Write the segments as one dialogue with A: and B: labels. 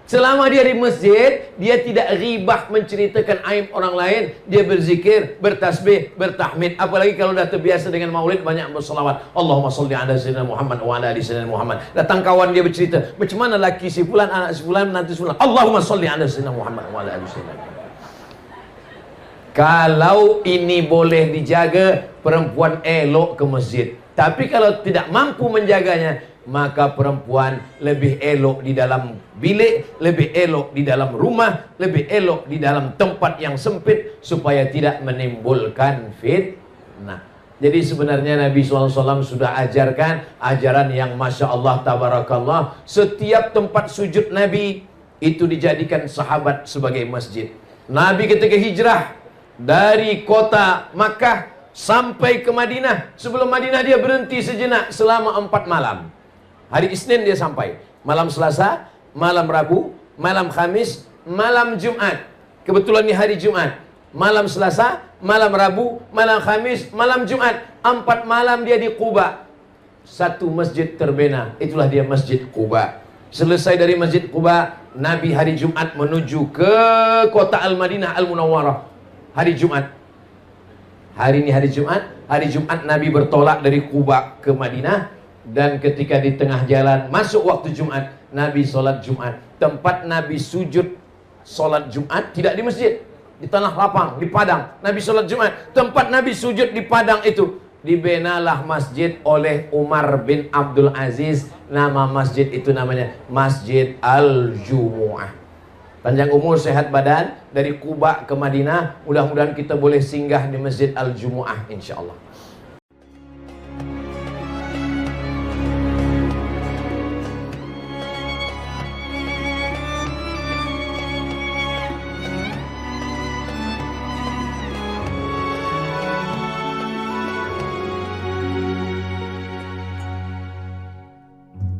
A: Selama dia di masjid, dia tidak ghibah menceritakan aib orang lain. Dia berzikir, bertasbih, bertahmid. Apalagi kalau dah terbiasa dengan maulid, banyak berselawat. Allahumma salli ala sayyidina Muhammad wa ala ali sayyidina Muhammad. Datang kawan dia bercerita, macam mana laki si fulan, anak si fulan, menantu si fulan. Allahumma salli ala sayyidina Muhammad wa ala ali sayyidina Muhammad. Kalau ini boleh dijaga, perempuan elok ke masjid. Tapi kalau tidak mampu menjaganya, maka perempuan lebih elok di dalam bilik, lebih elok di dalam rumah, lebih elok di dalam tempat yang sempit, supaya tidak menimbulkan fitnah. Jadi sebenarnya Nabi SAW sudah ajarkan ajaran yang Masya Allah Tabarakallah. Setiap tempat sujud Nabi itu dijadikan sahabat sebagai masjid. Nabi ketika hijrah dari kota Makkah sampai ke Madinah, sebelum Madinah dia berhenti sejenak selama 4 malam. Hari Isnin dia sampai, malam Selasa, malam Rabu, malam Khamis, malam Jumat. Kebetulan ini hari Jumat. Malam Selasa, malam Rabu, malam Khamis, malam Jumat. 4 malam dia di Quba. Satu masjid terbina, itulah dia Masjid Quba. Selesai dari Masjid Quba, Nabi hari Jumat menuju ke kota Al-Madinah Al-Munawwarah. Hari Jumat. Hari ini hari Jumat Nabi bertolak dari Quba ke Madinah. Dan ketika di tengah jalan masuk waktu Jumat, Nabi sholat Jumat. Tempat Nabi sujud sholat Jumat tidak di masjid, di tanah lapang, di padang. Nabi sholat Jumat, tempat Nabi sujud di padang itu dibenalah masjid oleh Umar bin Abdul Aziz. Nama masjid itu namanya Masjid Al-Jumu'ah. Panjang umur, sehat badan. Dari Quba ke Madinah, mudah-mudahan kita boleh singgah di Masjid Al-Jumu'ah insyaallah.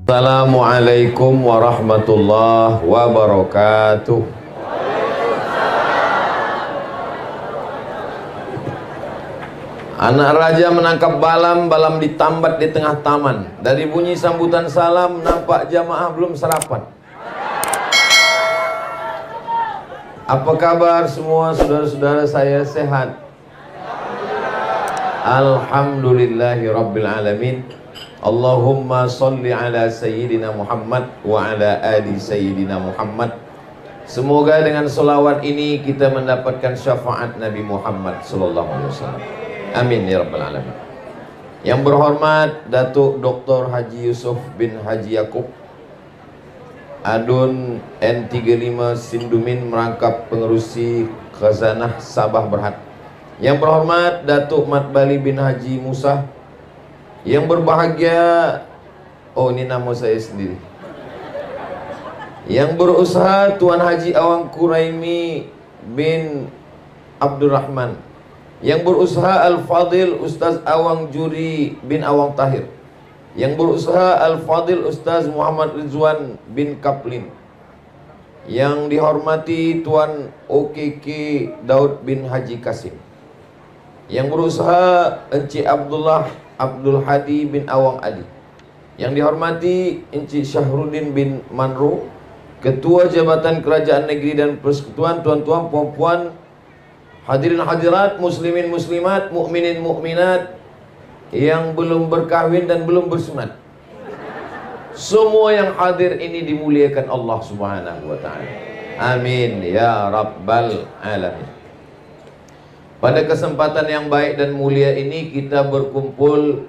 A: Assalamualaikum warahmatullahi wabarakatuh. Anak raja menangkap balam, balam ditambat di tengah taman. Dari bunyi sambutan salam, nampak jamaah belum sarapan. Apa kabar semua saudara-saudara saya, sehat? Alhamdulillahi Rabbil Alamin. Allahumma salli ala Sayyidina Muhammad wa ala ali Sayyidina Muhammad. Semoga dengan solawat ini kita mendapatkan syafaat Nabi Muhammad sallallahu alaihi wasallam. Amin ya Rabbal Alamin. Yang berhormat Datuk Dr. Haji Yusuf bin Haji Yaakob, Adun N35 Sindumin, merangkap pengerusi Khazanah Sabah Berhad. Yang berhormat Datuk Mat Bali bin Haji Musa. Yang berbahagia, oh ini nama saya sendiri. Yang berusaha Tuan Haji Awang Quraimi bin Abdurrahman. Yang berusaha Al-Fadil Ustaz Awang Juri bin Awang Tahir. Yang berusaha Al-Fadil Ustaz Muhammad Rizwan bin Kaplin. Yang dihormati Tuan OKK Daud bin Haji Kasim. Yang berusaha Encik Abdul Hadi bin Awang Adi. Yang dihormati Encik Syahruddin bin Manro, Ketua Jabatan Kerajaan Negeri dan Persekutuan, tuan-tuan, puan-puan, hadirin hadirat, muslimin muslimat, mukminin mukminat yang belum berkahwin dan belum bersunat. Semua yang hadir ini dimuliakan Allah Subhanahu wa taala. Amin ya rabbal alamin. Pada kesempatan yang baik dan mulia ini kita berkumpul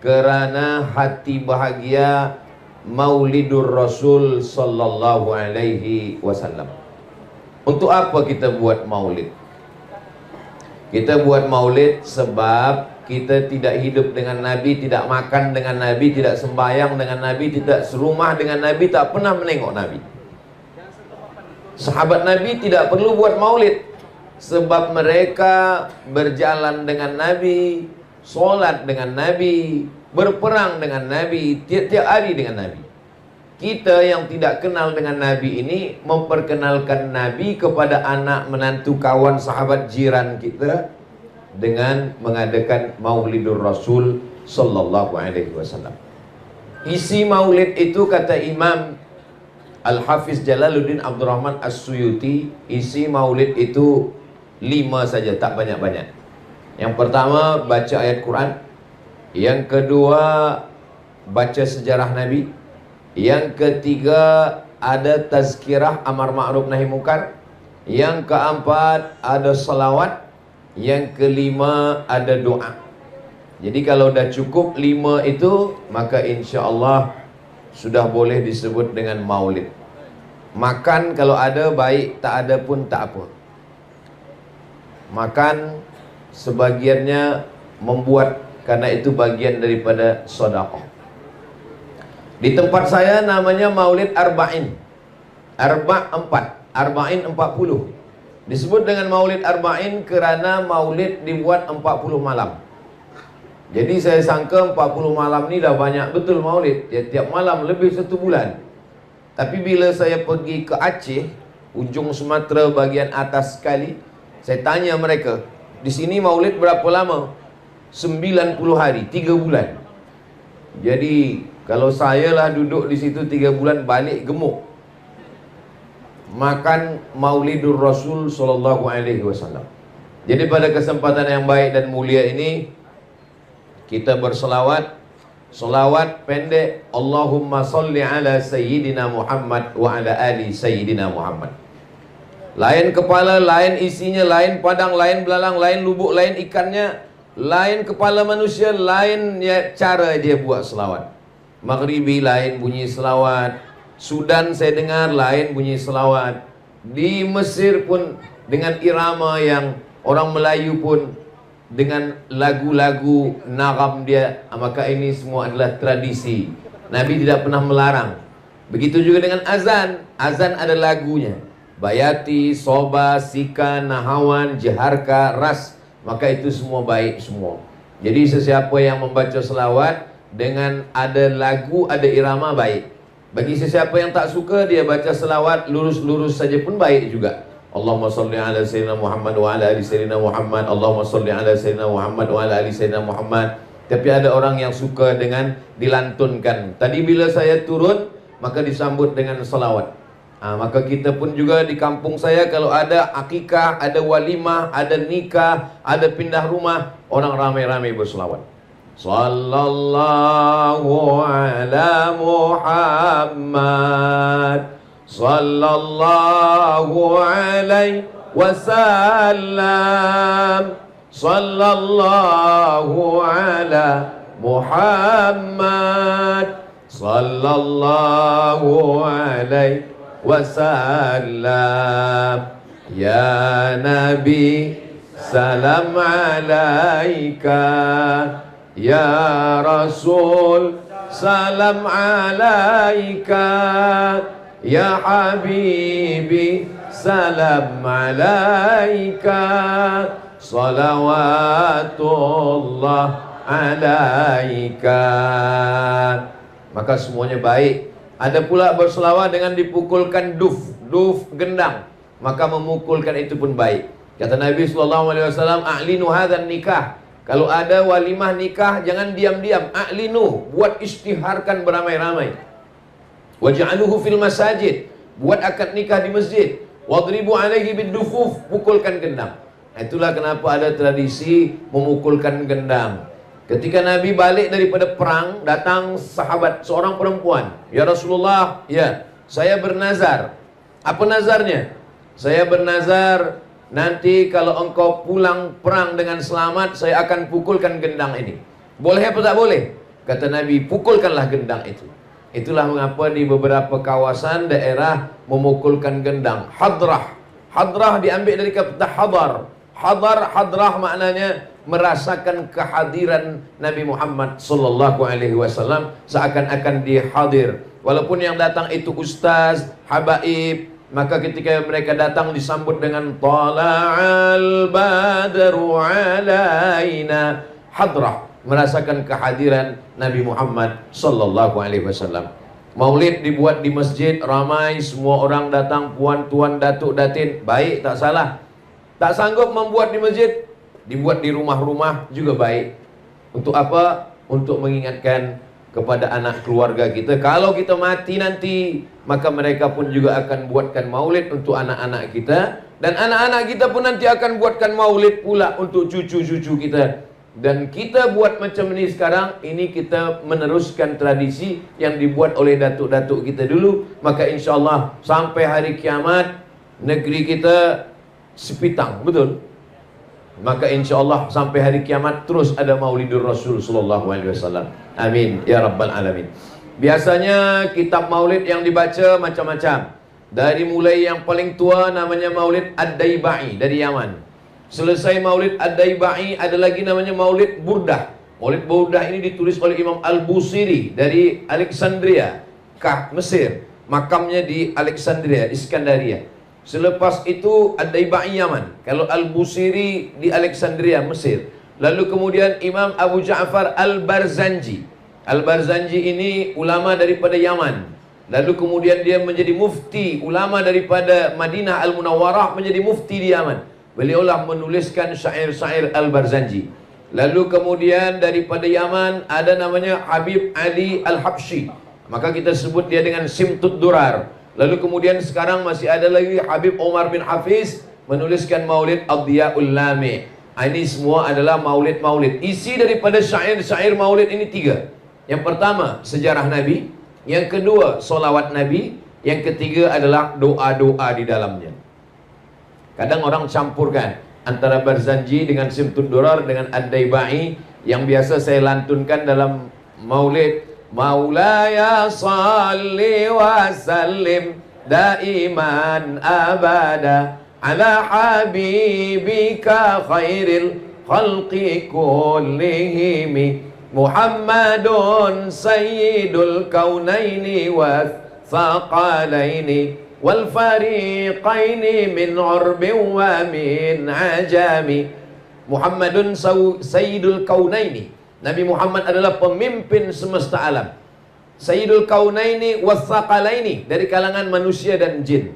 A: kerana hati bahagia Maulidur Rasul sallallahu alaihi wasallam. Untuk apa kita buat maulid? Kita buat maulid sebab kita tidak hidup dengan Nabi, tidak makan dengan Nabi, tidak sembahyang dengan Nabi, tidak serumah dengan Nabi, tak pernah menengok Nabi. Sahabat Nabi tidak perlu buat maulid sebab mereka berjalan dengan Nabi, solat dengan Nabi, berperang dengan Nabi, tiap-tiap hari dengan Nabi. Kita yang tidak kenal dengan Nabi ini memperkenalkan Nabi kepada anak, menantu, kawan, sahabat, jiran kita dengan mengadakan Maulidur Rasul sallallahu alaihi wasallam. Isi maulid itu kata Imam Al-Hafiz Jalaluddin Abdurrahman As-Suyuti, isi maulid itu 5 saja, tak banyak-banyak. Yang pertama, baca ayat Quran. Yang kedua, baca sejarah Nabi. Yang ketiga, ada tazkirah amar ma'ruf nahi munkar. Yang keempat, ada salawat. Yang kelima, ada doa. Jadi kalau dah cukup 5 itu, maka insya Allah sudah boleh disebut dengan maulid. Makan kalau ada baik, tak ada pun tak apa. Makan sebagiannya membuat, karena itu bagian daripada sedekah. Di tempat saya namanya maulid arba'in. Arba' 4, arba'in 40. Disebut dengan maulid arba'in kerana maulid dibuat 40 malam. Jadi saya sangka 40 malam ni dah banyak betul maulid. Ya, tiap malam lebih 1 bulan. Tapi bila saya pergi ke Aceh, ujung Sumatera bagian atas sekali, saya tanya mereka, di sini maulid berapa lama? 90 hari, 3 bulan. Jadi kalau saya lah duduk di situ 3 bulan, balik gemuk. Makan Maulidur Rasul sallallahu alaihi wasallam. Jadi pada kesempatan yang baik dan mulia ini, kita berselawat. Selawat pendek, Allahumma salli ala Sayyidina Muhammad wa ala ali Sayyidina Muhammad. Lain kepala, lain isinya, lain padang, lain belalang, lain lubuk, lain ikannya, lain kepala manusia, lain ya, cara dia buat selawat. Maghribi lain bunyi selawat, Sudan saya dengar lain bunyi selawat, di Mesir pun dengan irama yang orang Melayu pun dengan lagu-lagu nagham dia. Maka ini semua adalah tradisi. Nabi tidak pernah melarang. Begitu juga dengan azan. Azan ada lagunya. Bayati, Soba, Sika, Nahawan, Jaharka, Ras. Maka itu semua baik semua. Jadi sesiapa yang membaca selawat dengan ada lagu, ada irama, baik. Bagi sesiapa yang tak suka, dia baca selawat lurus-lurus saja pun baik juga. Allahumma salli ala Sayyidina Muhammad wa ala ali Sayyidina Muhammad. Allahumma salli ala Sayyidina Muhammad wa ala ali Sayyidina Muhammad. Tapi ada orang yang suka dengan dilantunkan. Tadi bila saya turun, maka disambut dengan salawat. Maka kita pun juga di kampung saya, kalau ada akikah, ada walimah, ada nikah, ada pindah rumah, orang ramai-ramai berselawat. Sallallahu ala Muhammad, sallallahu alaihi wasallam, sallallahu ala Muhammad, sallallahu alaihi wasallam. Ya Nabi, salam alaika. Ya Rasul, salam alaika. Ya Habibi, salam alaika. Salawatullah alaika. Maka semuanya baik. Ada pula berselawat dengan dipukulkan duf gendang. Maka memukulkan itu pun baik. Kata Nabi SAW, a'linu hadzal nikah. Kalau ada walimah nikah, jangan diam-diam. A'linu, buat isytiharkan beramai-ramai. Waj'aluhu fil masajid, buat akad nikah di masjid. Wadribu alaihi bidufuf, pukulkan gendang. Itulah kenapa ada tradisi memukulkan gendang. Ketika Nabi balik daripada perang, datang sahabat, seorang perempuan. Ya Rasulullah, ya, saya bernazar. Apa nazarnya? Saya bernazar, nanti kalau engkau pulang perang dengan selamat, saya akan pukulkan gendang ini. Boleh apa tak boleh? Kata Nabi, pukulkanlah gendang itu. Itulah mengapa di beberapa kawasan daerah memukulkan gendang. Hadrah. Hadrah diambil dari kata hadar. Hadrah maknanya merasakan kehadiran Nabi Muhammad sallallahu alaihi wasallam, seakan-akan dia hadir. Walaupun yang datang itu ustaz, habaib, maka ketika mereka datang disambut dengan tala'al badru alaina. Hadrah, merasakan kehadiran Nabi Muhammad sallallahu alaihi wasallam. Maulid dibuat di masjid, ramai, semua orang datang, puan, tuan, datuk, datin, baik, tak salah. Tak sanggup membuat di masjid, dibuat di rumah-rumah juga baik. Untuk apa? Untuk mengingatkan kepada anak keluarga kita. Kalau kita mati nanti, maka mereka pun juga akan buatkan maulid untuk anak-anak kita, dan anak-anak kita pun nanti akan buatkan maulid pula untuk cucu-cucu kita. Dan kita buat macam ini sekarang, ini kita meneruskan tradisi yang dibuat oleh datuk-datuk kita dulu. Maka insya Allah sampai hari kiamat negeri kita sepitang, betul? Maka insya Allah sampai hari kiamat terus ada Maulidur Rasul sallallahu alaihi wasallam. Amin ya rabbal alamin. Biasanya kitab maulid yang dibaca macam-macam. Dari mulai yang paling tua namanya Maulid Ad-Daibai dari Yaman. Selesai Maulid Ad-Daibai ada lagi namanya Maulid Burdah. Maulid Burdah ini ditulis oleh Imam Al-Busiri dari Alexandria, Mesir. Makamnya di Alexandria, Iskandaria. Selepas itu Ad-Daibai Yaman. Kalau Al-Busiri di Alexandria, Mesir. Lalu kemudian Imam Abu Ja'far Al-Barzanji. Al-Barzanji ini ulama daripada Yaman. Lalu kemudian dia menjadi mufti, ulama daripada Madinah Al-Munawwarah menjadi mufti di Yaman. Beliaulah menuliskan syair-syair Al-Barzanji. Lalu kemudian daripada Yaman ada namanya Habib Ali Al-Habsyi. Maka kita sebut dia dengan Simtud Durar. Lalu kemudian sekarang masih ada lagi Habib Omar bin Hafiz menuliskan Maulid Ad-Diya'ul Lami'. Ini semua adalah maulid-maulid. Isi daripada syair-syair maulid ini 3. Yang pertama, sejarah Nabi. Yang kedua, solawat Nabi. Yang ketiga adalah doa-doa di dalamnya. Kadang orang campurkan antara Barzanji dengan Simtud Durar dengan Ad-Daibai. Yang biasa saya lantunkan dalam maulid. Maulaya salli wa sallim daiman abada ala habibika khairil khalqi kullihimi Muhammadun sayyidul kaunaini wa thaqalaini wal fariqaini min urbin wa min ajami. Muhammadun sayyidul kaunaini. Nabi Muhammad adalah pemimpin semesta alam. Sayyidul kaunaini wa thaqalaini, dari kalangan manusia dan jin.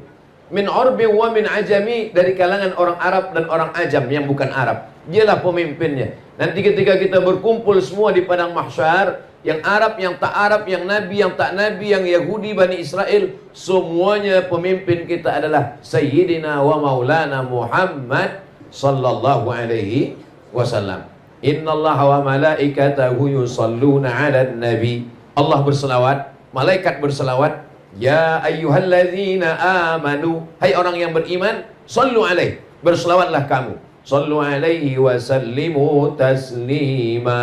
A: Min urbin wa min ajami, dari kalangan orang Arab dan orang Ajam yang bukan Arab. Dialah pemimpinnya. Nanti ketika kita berkumpul semua di padang mahsyar, yang Arab, yang tak Arab, yang Nabi, yang tak Nabi, yang Yahudi, Bani Israel, semuanya pemimpin kita adalah Sayyidina wa Maulana Muhammad sallallahu alaihi wasallam. Innallaha wa malaikatahu yusalluna 'alan nabi. Allah berselawat, malaikat berselawat. Ya ayyuhalladzina amanu, hai orang yang beriman, sallu alaihi, berselawatlah kamu. Sallu alaihi wa sallimu taslima.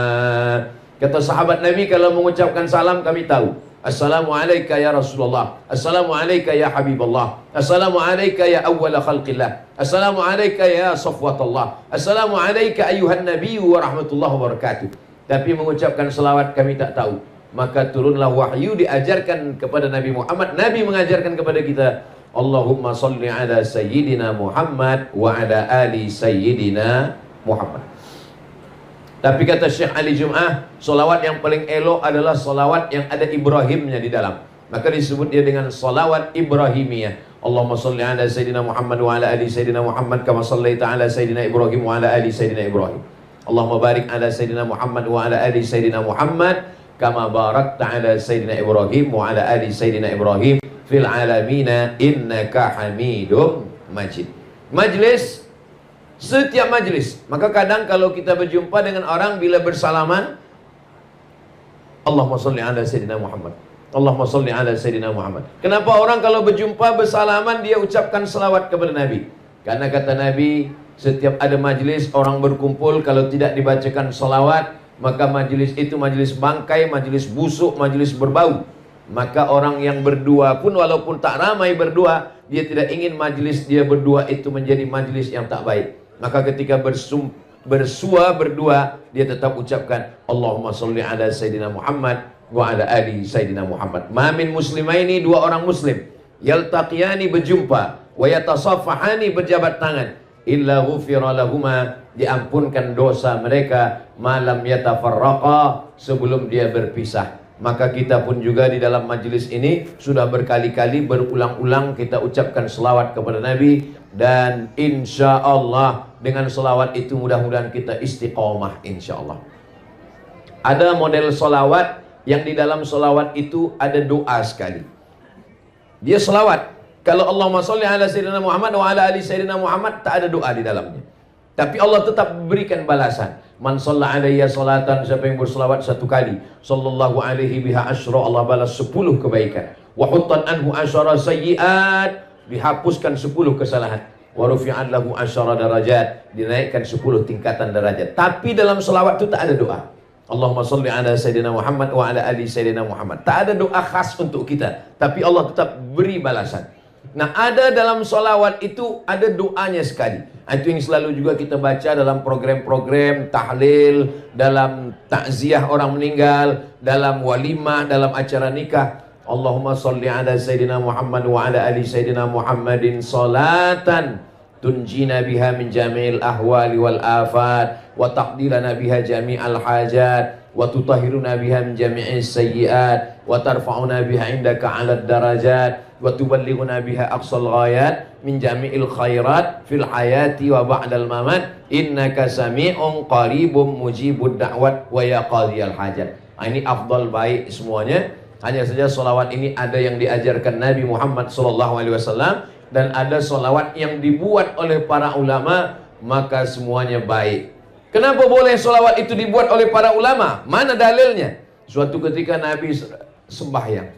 A: Kata sahabat Nabi kalau mengucapkan salam kami tahu. Assalamu alayka ya Rasulullah. Assalamu alayka ya Habibullah. Assalamu alayka ya awwala khalqillah. Assalamu alayka ya safwatullah. Assalamu alayka ayuhan nabiyyu wa rahmatullahi wa barakatuh. Tapi mengucapkan salawat kami tak tahu. Maka turunlah wahyu diajarkan kepada Nabi Muhammad. Nabi mengajarkan kepada kita, Allahumma salli ala Sayyidina Muhammad wa ala ali Sayyidina Muhammad. Tapi kata Syekh Ali Jum'ah, solawat yang paling elok adalah solawat yang ada Ibrahimnya di dalam. Maka disebut dia dengan solawat Ibrahimiyah. Allahumma salli ala Sayyidina Muhammad wa ala ali Sayyidina Muhammad kama sallaita ala Sayyidina Ibrahim wa ala ali Sayyidina Ibrahim. Allahumma barik ala Sayyidina Muhammad wa ala ali Sayyidina Muhammad kama barakta ala Sayyidina Ibrahim wa ala ali Sayyidina Ibrahim fil alamina innaka hamidum majid. Majlis, setiap majlis. Maka kadang kalau kita berjumpa dengan orang, bila bersalaman, Allahumma salli ala Sayyidina Muhammad, Allahumma salli ala Sayyidina Muhammad. Kenapa orang kalau berjumpa bersalaman dia ucapkan selawat kepada Nabi? Karena kata Nabi, setiap ada majlis orang berkumpul, kalau tidak dibacakan selawat, maka majlis itu majlis bangkai, majlis busuk, majlis berbau. Maka orang yang berdua pun walaupun tak ramai berdua, dia tidak ingin majlis dia berdua itu menjadi majlis yang tak baik. Maka ketika bersua berdua, dia tetap ucapkan Allahumma salli ala Sayyidina Muhammad wa ala ali Sayyidina Muhammad. Ma min muslimaini, dua orang muslim, yaltaqiyani berjumpa, wa yatasafahani berjabat tangan, illa ghufira lahuma, diampunkan dosa mereka, malam yatafarraqa, sebelum dia berpisah. Maka kita pun juga di dalam majlis ini sudah berkali-kali berulang-ulang kita ucapkan selawat kepada Nabi. Dan insya Allah dengan selawat itu mudah-mudahan kita istiqomah insya Allah. Ada model selawat yang di dalam selawat itu ada doa sekali. Dia selawat. Kalau Allahumma sholli ala sayyidina Muhammad wa ala ali sayyidina Muhammad, tak ada doa di dalamnya. Tapi Allah tetap berikan balasan. Man shalla alayya salatan, siapa yang berselawat satu kali, sallallahu alaihi biha asyra, Allah balas 10 kebaikan. Wa huttan anhu asyara sayyiat, dihapuskan 10 kesalahan. Wa rufi'an lahu asyara darajat, dinaikkan 10 tingkatan derajat. Tapi dalam selawat itu tak ada doa. Allahumma sholli ala sayyidina Muhammad wa ala ali sayyidina Muhammad. Tak ada doa khas untuk kita, tapi Allah tetap beri balasan. Nah, ada dalam solawat itu ada doanya sekali. Itu yang selalu juga kita baca dalam program-program tahlil, dalam takziah orang meninggal, dalam walimah, dalam acara nikah. Allahumma sholli ala sayyidina Muhammad wa ala ali sayyidina Muhammadin salatan tunjina biha min jami'il ahwali wal afat wa taqdilana biha jami'al hajat wa tutahhiruna biha min jami'is sayyiat wa tarfa'una biha indaka 'alad darajat wa tuballighuna biha aqsal ghayat min jami'il khairat fil hayati wa ba'dal mamat innaka sami'un qaribum mujibud da'wat wa ya qadhiyal hajat. Ini afdal baik semuanya. Hanya saja solawat ini ada yang diajarkan Nabi Muhammad SAW dan ada solawat yang dibuat oleh para ulama, maka semuanya baik. Kenapa boleh solawat itu dibuat oleh para ulama? Mana dalilnya? Suatu ketika Nabi sembahyang,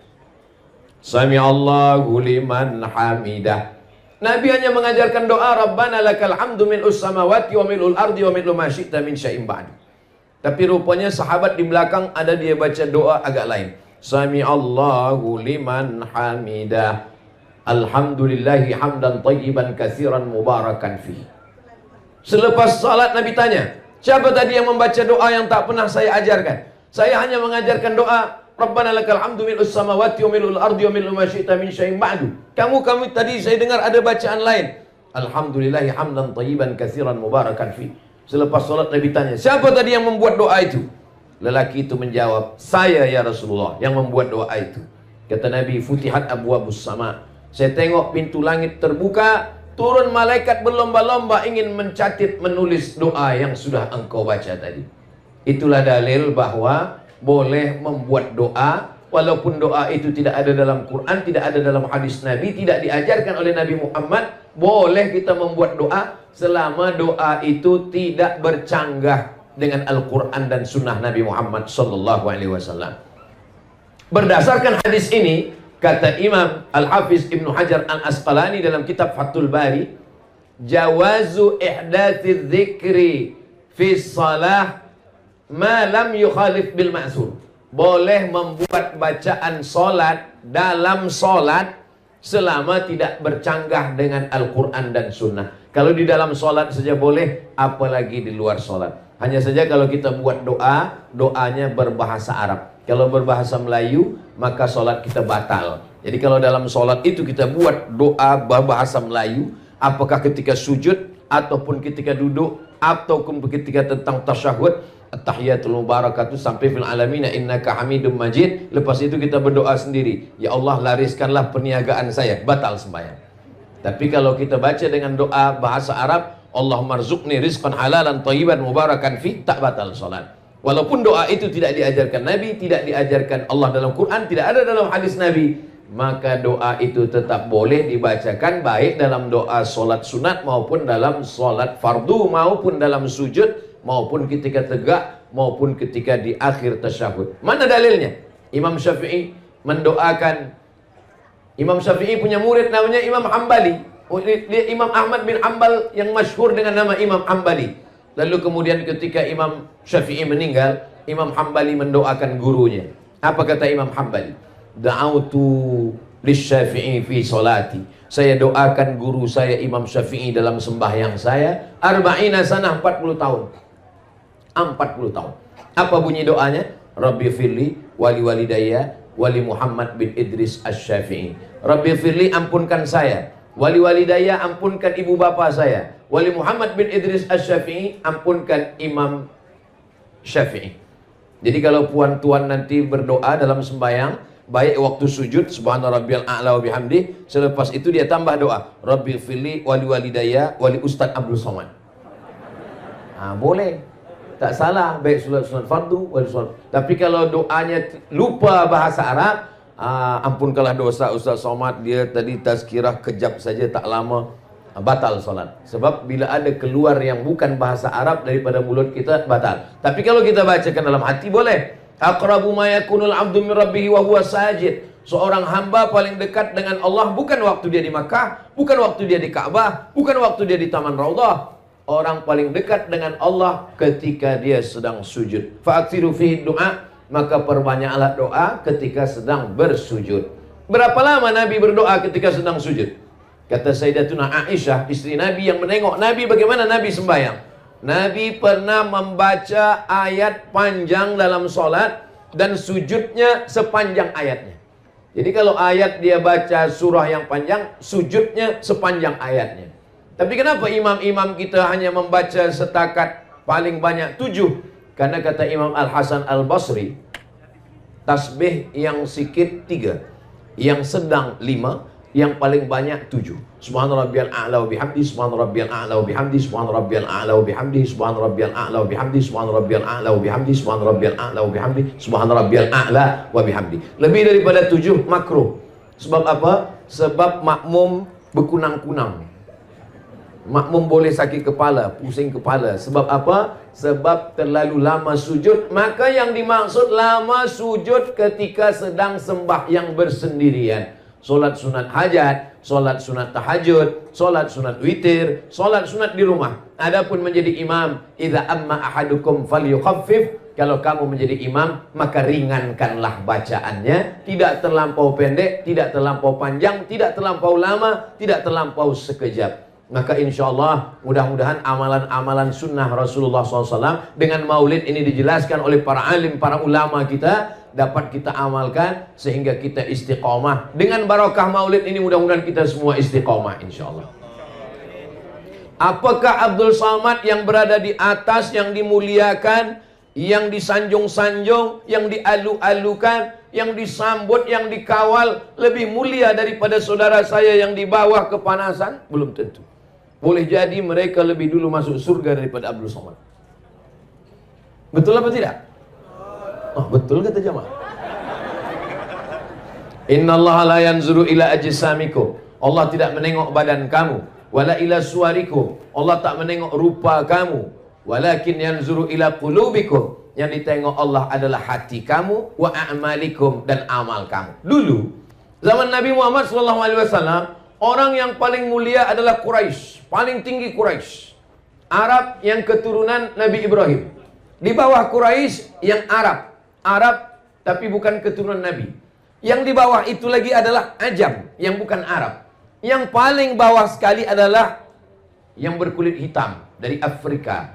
A: Sami Allahu liman hamidah. Nabi hanya mengajarkan doa Rabbana lakal hamdu mil'us samawati wa mil'ul ardi wa mil'u ma syi'ta min syai'in ba'd. Tapi rupanya sahabat di belakang ada dia baca doa agak lain. Sami Allahu liman hamidah. Alhamdulillahi hamdan tayyiban katsiran mubarakan fi. Selepas salat Nabi tanya, siapa tadi yang membaca doa yang tak pernah saya ajarkan? Saya hanya mengajarkan doa Rabbana lakal hamdu mil'us samawati wa mil'ul ardi wa mil'u ma syi'ta min syai'in ba'du. Kamu tadi saya dengar ada bacaan lain. Alhamdulillahi hamdan tayyiban katsiran mubarakan fi. Selepas salat Nabi tanya, siapa tadi yang membuat doa itu? Lelaki itu menjawab, saya ya Rasulullah yang membuat doa itu. Kata Nabi, futihat abwabus sama. Saya tengok pintu langit terbuka, turun malaikat berlomba-lomba ingin mencatat, menulis doa yang sudah engkau baca tadi. Itulah dalil bahwa boleh membuat doa, walaupun doa itu tidak ada dalam Quran, tidak ada dalam hadis Nabi, tidak diajarkan oleh Nabi Muhammad. Boleh kita membuat doa selama doa itu tidak bercanggah dengan Al-Quran dan Sunnah Nabi Muhammad SAW. Berdasarkan hadis ini, kata Imam Al-Hafiz Ibnu Hajar Al-Asqalani dalam kitab Fathul Bari, jawazu ihdatsiz dzikri fi shalah ma lam yukhalif bil ma'zur. Boleh membuat bacaan solat dalam solat selama tidak bercanggah dengan Al-Quran dan Sunnah. Kalau di dalam solat saja boleh, apalagi di luar solat. Hanya saja kalau kita buat doa, doanya berbahasa Arab. Kalau berbahasa Melayu, maka solat kita batal. Jadi kalau dalam solat itu kita buat doa berbahasa Melayu, apakah ketika sujud, ataupun ketika duduk, ataupun ketika tentang tasyahud, at-tahiyatul mubarakatuh sampai fil alamina innaka hamidum majid. Lepas itu kita berdoa sendiri, ya Allah lariskanlah perniagaan saya, batal sembahyang. Tapi kalau kita baca dengan doa bahasa Arab, Allahumma rzuqni rizqan halalan thayyiban mubarakan fi, tak batal salat. Walaupun doa itu tidak diajarkan Nabi, tidak diajarkan Allah dalam Quran, tidak ada dalam hadis Nabi, maka doa itu tetap boleh dibacakan, baik dalam doa solat sunat maupun dalam solat fardu, maupun dalam sujud, maupun ketika tegak, maupun ketika di akhir tasyahud. Mana dalilnya? Imam Syafi'i mendoakan. Imam Syafi'i punya murid namanya Imam Hambali. Dia Imam Ahmad bin Hanbal yang masyhur dengan nama Imam Hambali. Lalu kemudian ketika Imam Syafi'i meninggal, Imam Hambali mendoakan gurunya. Apa kata Imam Hambali? Da'autu lisyafi'i fi salati. Saya doakan guru saya Imam Syafi'i dalam sembahyang saya 40 sanah, 40 tahun. 40 tahun. Apa bunyi doanya? Rabbi firli wali walidayya wali Muhammad bin Idris Asy-Syafi'i. Rabbi firli, ampunkan saya. Wali walidayya, ampunkan ibu bapa saya. Wali Muhammad bin Idris Asy-Syafi'i, ampunkan Imam Syafi'i. Jadi kalau puan-tuan nanti berdoa dalam sembahyang, baik waktu sujud subhana rabbiyal a'la wa bihamdi, selepas itu dia tambah doa Rabbi firli wali walidayya wali Ustaz Abdul Somad. Boleh, tak salah, baik sunat fardu wali sunat. Tapi kalau doanya lupa bahasa Arab, ampunkanlah dosa Ustaz Somad, dia tadi tazkirah kejap saja tak lama, batal solat. Sebab bila ada keluar yang bukan bahasa Arab daripada mulut kita, batal. Tapi kalau kita bacakan dalam hati boleh. Aqrabu ma yakunul abdu min rabbih wa huwa sajid. Seorang hamba paling dekat dengan Allah bukan waktu dia di Makkah, bukan waktu dia di Ka'bah, bukan waktu dia di Taman Raudhah. Orang paling dekat dengan Allah ketika dia sedang sujud. Fa'aksiru fihi du'a, maka perbanyaklah doa ketika sedang bersujud. Berapa lama Nabi berdoa ketika sedang sujud? Kata Sayyidatuna Aisyah, istri Nabi yang menengok Nabi bagaimana Nabi sembahyang. Nabi pernah membaca ayat panjang dalam solat dan sujudnya sepanjang ayatnya. Jadi kalau ayat dia baca surah yang panjang, sujudnya sepanjang ayatnya. Tapi kenapa imam-imam kita hanya membaca setakat paling banyak 7? Karena kata Imam Al-Hasan Al-Basri, tasbih yang sikit 3, yang sedang 5, yang paling banyak 7. Subhana rabbiyal a'la wa bihamdi, subhana rabbiyal a'la wa bihamdi, subhana rabbiyal a'la wa bihamdi, subhana rabbiyal a'la wa bihamdi, subhana rabbiyal a'la wa bihamdi, subhana rabbiyal a'la wa bihamdi, subhana rabbiyal a'la wa bihamdi. Lebih daripada 7 makruh. Sebab apa? Sebab makmum berkunang-kunang. Makmum boleh sakit kepala, pusing kepala. Sebab apa? Sebab terlalu lama sujud. Maka yang dimaksud lama sujud ketika sedang sembahyang bersendirian. Solat sunat hajat, solat sunat tahajud, solat sunat witir, solat sunat di rumah. Adapun menjadi imam, idza amma ahadukum falyukhaffif. Kalau kamu menjadi imam, maka ringankanlah bacaannya. Tidak terlampau pendek, tidak terlampau panjang, tidak terlampau lama, tidak terlampau sekejap. Maka insya Allah mudah-mudahan amalan-amalan sunnah Rasulullah SAW dengan maulid ini dijelaskan oleh para alim, para ulama kita, dapat kita amalkan sehingga kita istiqomah. Dengan barakah maulid ini mudah-mudahan kita semua istiqomah insya Allah. Apakah Abdul Somad yang berada di atas, yang dimuliakan, yang disanjung-sanjung, yang dialu-alukan, yang disambut, yang dikawal lebih mulia daripada saudara saya yang di bawah kepanasan? Belum tentu. Boleh jadi mereka lebih dulu masuk surga daripada Abdul Somad. Betul apa tidak? Oh, betul kata jamaah. Innallaha la yanzuru ila ajsamikum. Allah tidak menengok badan kamu. Wala ila suwarikum. Allah tak menengok rupa kamu. Walakin yanzuru ila qulubikum. Yang ditengok Allah adalah hati kamu, wa a'malikum, dan amal kamu. Dulu zaman Nabi Muhammad SAW, orang yang paling mulia adalah Quraisy, paling tinggi Quraisy. Arab yang keturunan Nabi Ibrahim. Di bawah Quraisy yang Arab. Arab tapi bukan keturunan Nabi. Yang di bawah itu lagi adalah Ajam yang bukan Arab. Yang paling bawah sekali adalah yang berkulit hitam dari Afrika.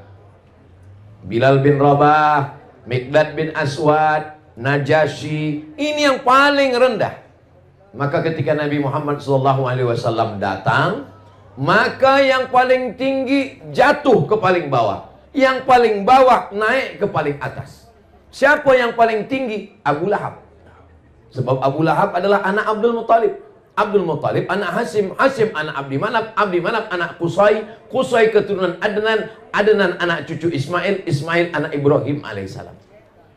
A: Bilal bin Rabah, Miqdad bin Aswad, Najasyi, ini yang paling rendah. Maka ketika Nabi Muhammad SAW datang, maka yang paling tinggi jatuh ke paling bawah, yang paling bawah naik ke paling atas. Siapa yang paling tinggi? Abu Lahab. Sebab Abu Lahab adalah anak Abdul Muttalib. Abdul Muttalib anak Hasim, Hasim anak Abdi Manaf, Abdi Manaf anak Qusay, Qusay keturunan Adnan, Adnan anak cucu Ismail, Ismail anak Ibrahim alaihissalam.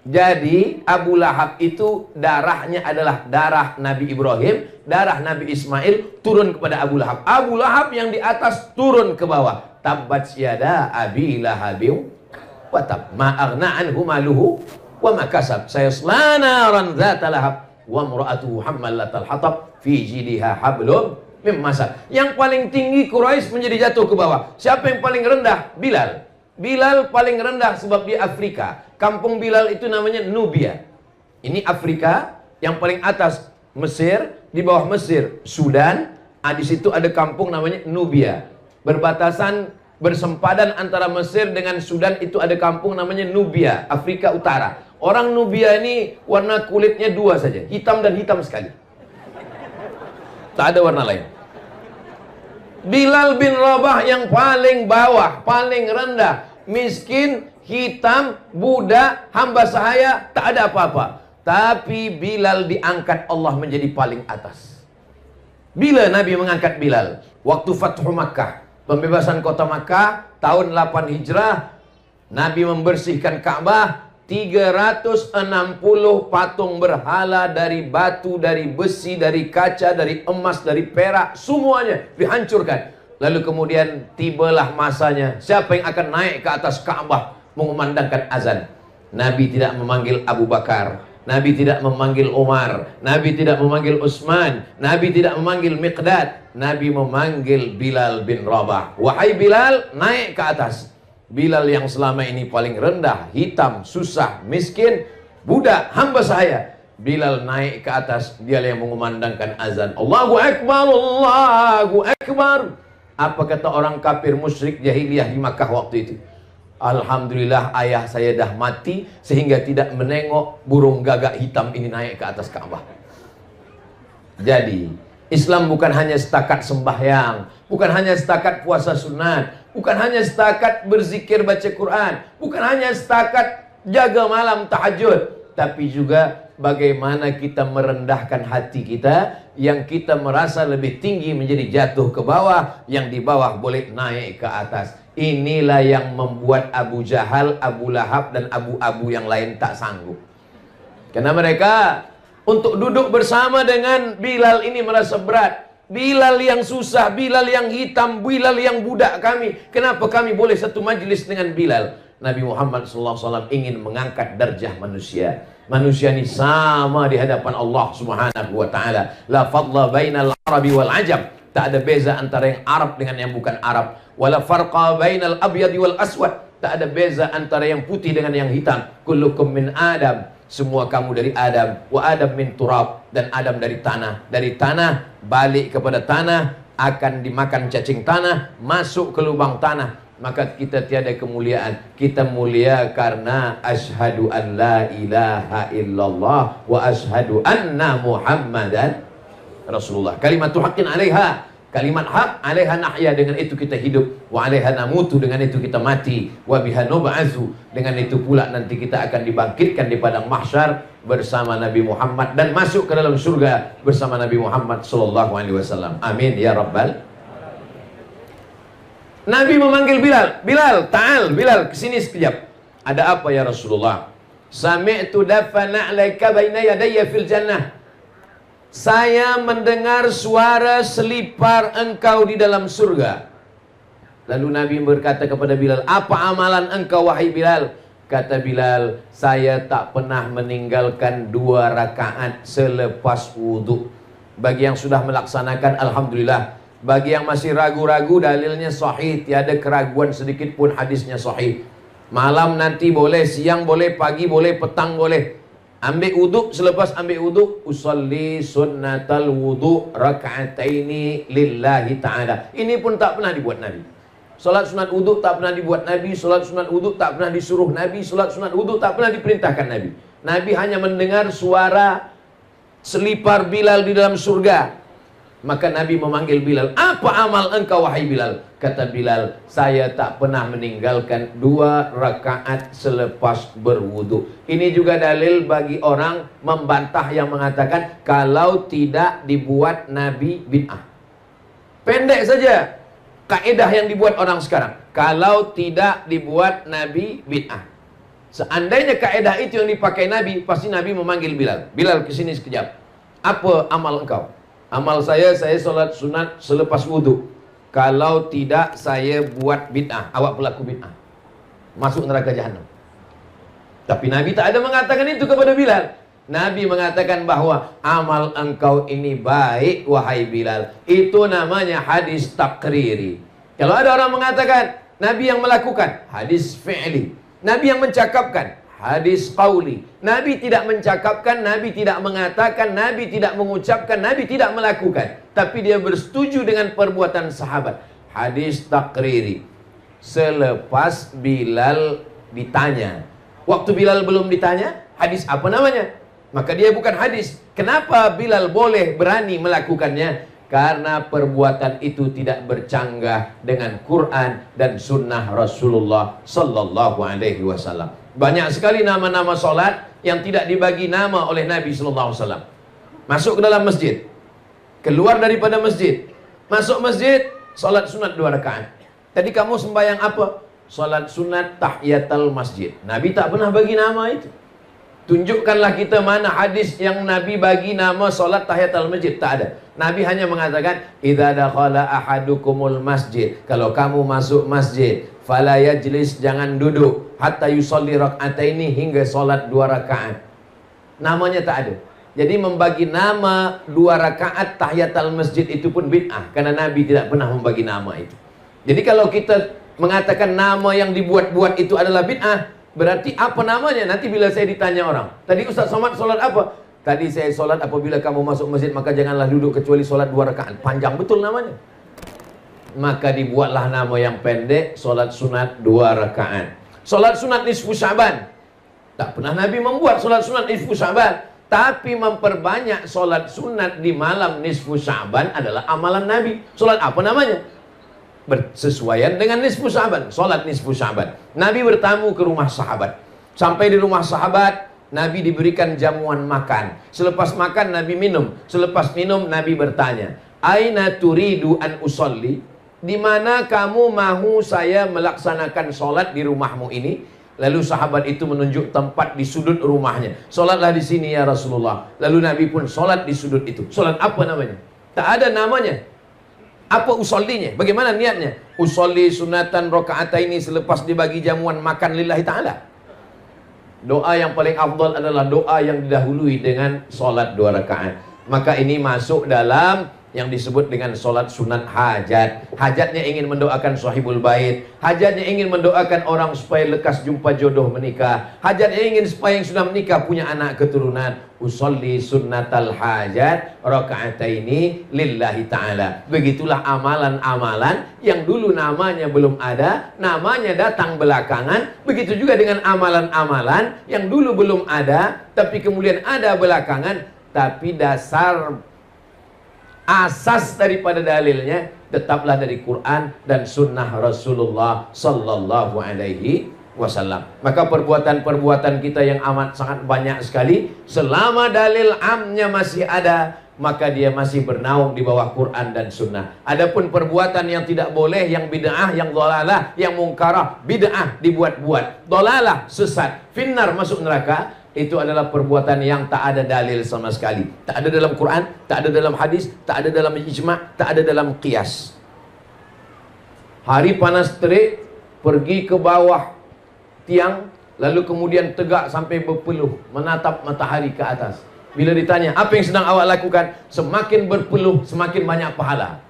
A: Jadi Abu Lahab itu darahnya adalah darah Nabi Ibrahim, darah Nabi Ismail turun kepada Abu Lahab. Abu Lahab yang di atas turun ke bawah. Tabbat yada Abi Lahabin wa tab, ma aghna anhu maluhu wa ma kasab, sayasla naran dzata lahab wa imra'atuhu hammalatal hatab fi jidha hablum mim masad. Yang paling tinggi Quraisy menjadi jatuh ke bawah. Siapa yang paling rendah? Bilal. Bilal paling rendah sebab di Afrika. Kampung Bilal itu namanya Nubia. Ini Afrika, yang paling atas Mesir, di bawah Mesir Sudan. Di situ ada kampung namanya Nubia. Berbatasan, bersempadan antara Mesir dengan Sudan itu ada kampung namanya Nubia, Afrika Utara. Orang Nubia ini warna kulitnya dua saja, hitam dan hitam sekali. Tak ada warna lain. Bilal bin Rabah yang paling bawah, paling rendah, miskin, hitam, budak, hamba sahaya, tak ada apa-apa. Tapi Bilal diangkat Allah menjadi paling atas. Bila Nabi mengangkat Bilal? Waktu Fathu Makkah, pembebasan kota Makkah, tahun 8 Hijrah, Nabi membersihkan Ka'bah, 360 patung berhala dari batu, dari besi, dari kaca, dari emas, dari perak, semuanya dihancurkan. Lalu kemudian tibalah masanya, siapa yang akan naik ke atas Ka'bah mengumandangkan azan? Nabi tidak memanggil Abu Bakar, Nabi tidak memanggil Umar, Nabi tidak memanggil Utsman, Nabi tidak memanggil Miqdad, Nabi memanggil Bilal bin Rabah. Wahai Bilal, naik ke atas. Bilal yang selama ini paling rendah, hitam, susah, miskin, budak, hamba saya. Bilal naik ke atas, dia yang mengumandangkan azan. Allahu Akbar, Allahu Akbar. Apa kata orang kafir musyrik jahiliyah di Makkah waktu itu? Alhamdulillah ayah saya dah mati sehingga tidak menengok burung gagak hitam ini naik ke atas Ka'bah. Jadi Islam bukan hanya setakat sembahyang, bukan hanya setakat puasa sunat, bukan hanya setakat berzikir baca Quran, bukan hanya setakat jaga malam tahajud, tapi juga bagaimana kita merendahkan hati kita, yang kita merasa lebih tinggi menjadi jatuh ke bawah, yang di bawah boleh naik ke atas. Inilah yang membuat Abu Jahal, Abu Lahab dan Abu-Abu yang lain tak sanggup. Karena mereka untuk duduk bersama dengan Bilal ini merasa berat. Bilal yang susah, Bilal yang hitam, Bilal yang budak kami. Kenapa kami boleh satu majlis dengan Bilal? Nabi Muhammad SAW ingin mengangkat darjah manusia. Manusia ini sama di hadapan Allah Subhanahu wa taala. La fadla bainal Arabi wal Ajam. Tak ada beza antara yang Arab dengan yang bukan Arab. Wala farqa bainal abyadi wal aswad. Tak ada beza antara yang putih dengan yang hitam. Kullukum min Adam. Semua kamu dari Adam, wa Adam min turab, dan Adam dari tanah. Dari tanah balik kepada tanah, akan dimakan cacing tanah, masuk ke lubang tanah. Maka kita tiada kemuliaan. Kita mulia karena asyhadu an la ilaha illallah wa asyhadu anna Muhammadan Rasulullah. Kalimatu haqqin 'alaiha. Kalimat hak, 'alaiha nahya, dengan itu kita hidup, wa 'alaiha namutu, dengan itu kita mati, wa biha nub'atsu, dengan itu pula nanti kita akan dibangkitkan di padang mahsyar bersama Nabi Muhammad dan masuk ke dalam surga bersama Nabi Muhammad sallallahu alaihi wasallam. Amin ya rabbal. Nabi memanggil Bilal, Bilal, ta'al, Bilal, kesini sekejap. Ada apa ya Rasulullah? Sami'tu dafana 'alaika baina yadayya fil jannah. Saya mendengar suara selipar engkau di dalam surga. Lalu Nabi berkata kepada Bilal, apa amalan engkau wahai Bilal? Kata Bilal, saya tak pernah meninggalkan 2 rakaat selepas wudhu. Bagi yang sudah melaksanakan, alhamdulillah. Bagi yang masih ragu-ragu, dalilnya sahih, tiada keraguan sedikit pun, hadisnya sahih. Malam nanti boleh, siang boleh, pagi boleh, petang boleh. Ambil wuduk, selepas ambil wuduk, usalli sunnatal wuduk raka'ataini lillahi ta'ala. Ini pun tak pernah dibuat Nabi. Salat sunat wuduk tak pernah dibuat Nabi. Salat sunat wuduk tak pernah disuruh Nabi. Salat sunat wuduk tak pernah diperintahkan Nabi. Nabi hanya mendengar suara selipar Bilal di dalam surga. Maka Nabi memanggil Bilal, apa amal engkau wahai Bilal? Kata Bilal, saya tak pernah meninggalkan 2 rakaat selepas berwudu. Ini juga dalil bagi orang membantah yang mengatakan kalau tidak dibuat Nabi bid'ah. Pendek saja kaidah yang dibuat orang sekarang. Kalau tidak dibuat Nabi bid'ah. Seandainya kaidah itu yang dipakai Nabi, pasti Nabi memanggil Bilal. Bilal kesini sekejap. Apa amal engkau? Amal saya solat sunat selepas wudhu. Kalau tidak saya buat bid'ah, awak pelaku bid'ah, masuk neraka jahanam. Tapi Nabi tak ada mengatakan itu kepada Bilal. Nabi mengatakan bahwa amal engkau ini baik wahai Bilal. Itu namanya hadis takriri. Kalau ada orang mengatakan Nabi yang melakukan, hadis fi'li. Nabi yang mencakapkan, hadis qauli. Nabi tidak mencakapkan, Nabi tidak mengatakan, Nabi tidak mengucapkan, Nabi tidak melakukan, tapi dia bersetuju dengan perbuatan sahabat. Hadis takriri. Selepas Bilal ditanya. Waktu Bilal belum ditanya, hadis apa namanya? Maka dia bukan hadis. Kenapa Bilal boleh berani melakukannya? Karena perbuatan itu tidak bercanggah dengan Quran dan sunnah Rasulullah sallallahu alaihi wasallam. Banyak sekali nama-nama solat yang tidak dibagi nama oleh Nabi sallallahu alaihi wasallam. Masuk ke dalam masjid, keluar daripada masjid, masuk masjid, solat sunat 2 rakaat. Tadi kamu sembahyang apa? Salat sunat tahiyatul masjid. Nabi tak pernah bagi nama itu. Tunjukkanlah kita mana hadis yang Nabi bagi nama solat tahiyatul masjid. Tak ada. Nabi hanya mengatakan, idza dakhala ahadukumul masjid. Kalau kamu masuk masjid, fala yajlis, jangan duduk, hatta yusalli rak'ataini, hingga solat 2 rakaat. Namanya tak ada. Jadi membagi nama 2 rakaat tahiyatul masjid itu pun bid'ah, karena Nabi tidak pernah membagi nama itu. Jadi kalau kita mengatakan nama yang dibuat-buat itu adalah bid'ah, berarti apa namanya? Nanti bila saya ditanya orang, tadi Ustaz Somad solat apa? Tadi saya solat apabila kamu masuk masjid maka janganlah duduk kecuali solat 2 rakaat. Panjang betul namanya. Maka dibuatlah nama yang pendek, solat sunat 2 rakaat. Solat sunat nisfu Sya'ban. Tak pernah Nabi membuat solat sunat nisfu Sya'ban, tapi memperbanyak solat sunat di malam nisfu Sya'ban adalah amalan Nabi. Solat apa namanya? Bersesuaian dengan nisfu Sya'ban, solat nisfu Sya'ban. Nabi bertamu ke rumah sahabat. Sampai di rumah sahabat, Nabi diberikan jamuan makan. Selepas makan, Nabi minum. Selepas minum, Nabi bertanya, aina turidu an usolli? Di mana kamu mahu saya melaksanakan solat di rumahmu ini? Lalu sahabat itu menunjuk tempat di sudut rumahnya. Solatlah di sini ya Rasulullah. Lalu Nabi pun solat di sudut itu. Solat apa namanya? Tak ada namanya. Apa usollinya? Bagaimana niatnya? Usolli sunatan rakaataini, selepas dibagi jamuan makan lillahi ta'ala. Doa yang paling afdal adalah doa yang didahului dengan solat 2 rakaat. Maka ini masuk dalam yang disebut dengan solat sunat hajat. Hajatnya ingin mendoakan sahibul bait. Hajatnya ingin mendoakan orang supaya lekas jumpa jodoh menikah. Hajatnya ingin supaya yang sudah menikah punya anak keturunan. Usolli sunnatal hajat rakaataini lillahi ta'ala. Begitulah amalan-amalan yang dulu namanya belum ada, namanya datang belakangan. Begitu juga dengan amalan-amalan yang dulu belum ada, tapi kemudian ada belakangan. Tapi dasar asas daripada dalilnya tetaplah dari Quran dan sunnah Rasulullah sallallahu alaihi wasallam. Maka perbuatan-perbuatan kita yang amat sangat banyak sekali, selama dalil amnya masih ada, maka dia masih bernaung di bawah Quran dan sunnah. Adapun perbuatan yang tidak boleh, yang bid'ah, yang dhalalah, yang mungkarah, bid'ah dibuat-buat, dhalalah sesat, finnar masuk neraka, itu adalah perbuatan yang tak ada dalil sama sekali. Tak ada dalam Quran, tak ada dalam hadis, tak ada dalam ijma', tak ada dalam qiyas. Hari panas terik, pergi ke bawah tiang, lalu kemudian tegak sampai berpeluh, menatap matahari ke atas. Bila ditanya, apa yang sedang awak lakukan? Semakin berpeluh, semakin banyak pahala.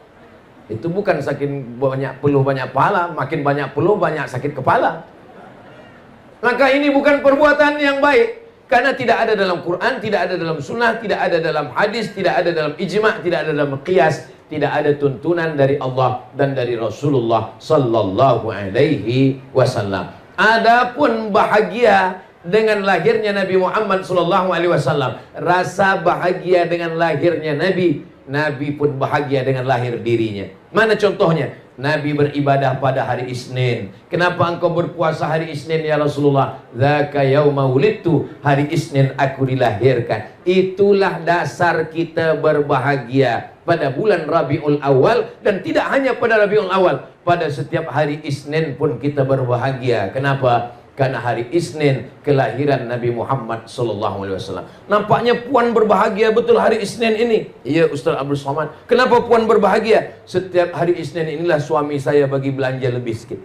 A: Itu bukan saking banyak peluh banyak pahala, makin banyak peluh banyak sakit kepala. Maka ini bukan perbuatan yang baik. Karena tidak ada dalam Quran, tidak ada dalam sunnah, tidak ada dalam hadis, tidak ada dalam ijma', tidak ada dalam qiyas, tidak ada tuntunan dari Allah dan dari Rasulullah sallallahu alaihi wasallam. Adapun bahagia dengan lahirnya Nabi Muhammad sallallahu alaihi wasallam, rasa bahagia dengan lahirnya Nabi, Nabi pun bahagia dengan lahir dirinya. Mana contohnya? Nabi beribadah pada hari Isnin. Kenapa engkau berpuasa hari Isnin ya Rasulullah? Dzaka yauma wulidtu, hari Isnin aku dilahirkan. Itulah dasar kita berbahagia pada bulan Rabiul Awal, dan tidak hanya pada Rabiul Awal, pada setiap hari Isnin pun kita berbahagia. Kenapa? Karena hari Isnin kelahiran Nabi Muhammad SAW. Nampaknya puan berbahagia betul hari Isnin ini. Iya Ustaz Abdul Somad. Kenapa puan berbahagia? Setiap hari Isnin inilah suami saya bagi belanja lebih sikit.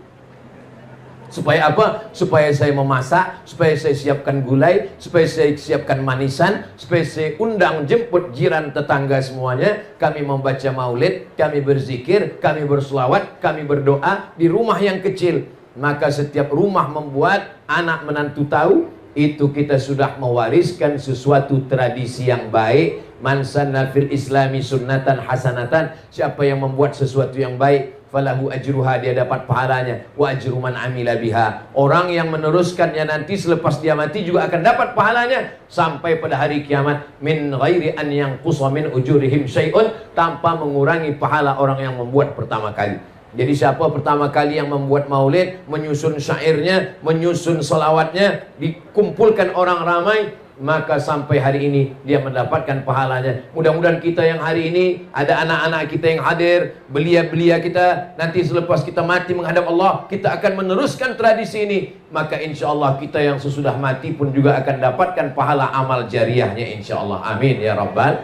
A: Supaya apa? Supaya saya memasak, supaya saya siapkan gulai, supaya saya siapkan manisan, supaya saya undang jemput jiran tetangga semuanya. Kami membaca maulid, kami berzikir, kami berselawat, kami berdoa di rumah yang kecil. Maka setiap rumah membuat anak menantu tahu, itu kita sudah mewariskan sesuatu tradisi yang baik. Man sanna fil islami sunnatan hasanatan, siapa yang membuat sesuatu yang baik, falahu ajruha, dia dapat pahalanya, wa ajru man amila biha, orang yang meneruskannya nanti selepas dia mati juga akan dapat pahalanya sampai pada hari kiamat, min ghairi an yanqusa min ujurihim syai'un, tanpa mengurangi pahala orang yang membuat pertama kali. Jadi siapa pertama kali yang membuat maulid, menyusun syairnya, menyusun salawatnya, dikumpulkan orang ramai, maka sampai hari ini dia mendapatkan pahalanya. Mudah-mudahan kita yang hari ini ada anak-anak kita yang hadir, belia-belia kita, nanti selepas kita mati menghadap Allah, kita akan meneruskan tradisi ini. Maka insya Allah kita yang sesudah mati pun juga akan dapatkan pahala amal jariahnya insya Allah. Amin ya rabbal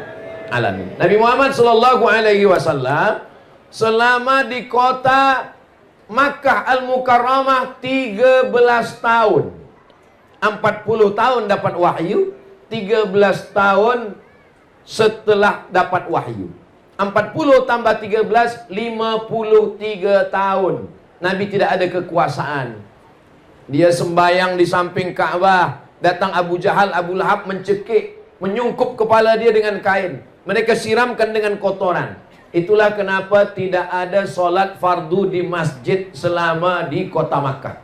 A: alamin. Nabi Muhammad sallallahu alaihi wasallam selama di kota Makkah Al-Mukarramah 13 tahun. 40 tahun dapat wahyu, 13 tahun setelah dapat wahyu. 40 tambah 13, 53 tahun. Nabi tidak ada kekuasaan. Dia sembayang di samping Ka'bah. Datang Abu Jahal, Abu Lahab mencekik, menyungkup kepala dia dengan kain. Mereka siramkan dengan kotoran. Itulah kenapa tidak ada solat fardu di masjid selama di kota Makkah.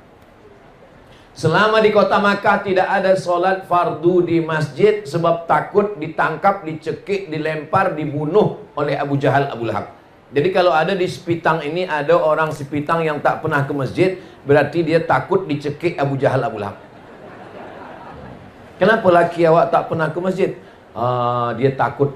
A: Selama di kota Makkah tidak ada solat fardu di masjid sebab takut ditangkap, dicekik, dilempar, dibunuh oleh Abu Jahal, Abu Lahab. Jadi kalau ada di Sepitang ini ada orang Sepitang yang tak pernah ke masjid, berarti dia takut dicekik Abu Jahal, Abu Lahab. Kenapa laki awak tak pernah ke masjid? Dia takut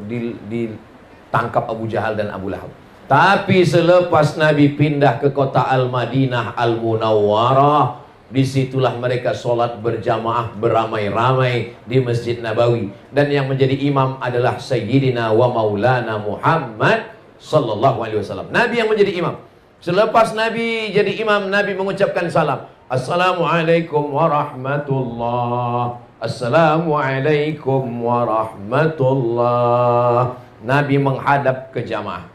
A: ditangkap Abu Jahal dan Abu Lahab. Tapi selepas Nabi pindah ke kota Al-Madinah Al-Munawwarah, disitulah mereka solat berjamaah beramai-ramai di Masjid Nabawi. Dan yang menjadi imam adalah Sayyidina wa Maulana Muhammad sallallahu alaihi wasallam. Nabi yang menjadi imam. Selepas Nabi jadi imam, Nabi mengucapkan salam. Assalamualaikum warahmatullah. Assalamualaikum warahmatullah. Nabi menghadap ke jamaah.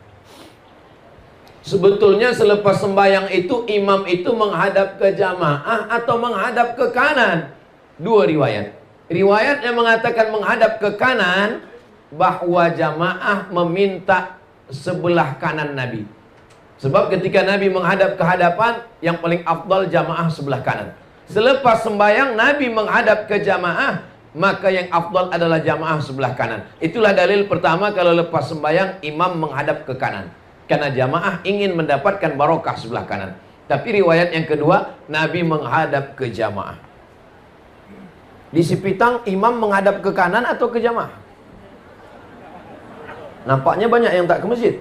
A: Sebetulnya selepas sembahyang itu imam itu menghadap ke jamaah atau menghadap ke kanan. Dua riwayat. Riwayat yang mengatakan menghadap ke kanan, bahwa jamaah meminta sebelah kanan Nabi. Sebab ketika Nabi menghadap ke hadapan, yang paling afdal jamaah sebelah kanan. Selepas sembahyang Nabi menghadap ke jamaah, maka yang afdal adalah jamaah sebelah kanan. Itulah dalil pertama kalau lepas sembahyang imam menghadap ke kanan. Karena jamaah ingin mendapatkan barokah sebelah kanan. Tapi riwayat yang kedua, Nabi menghadap ke jamaah. Di Sepitang, imam menghadap ke kanan atau ke jamaah? Nampaknya banyak yang tak ke masjid.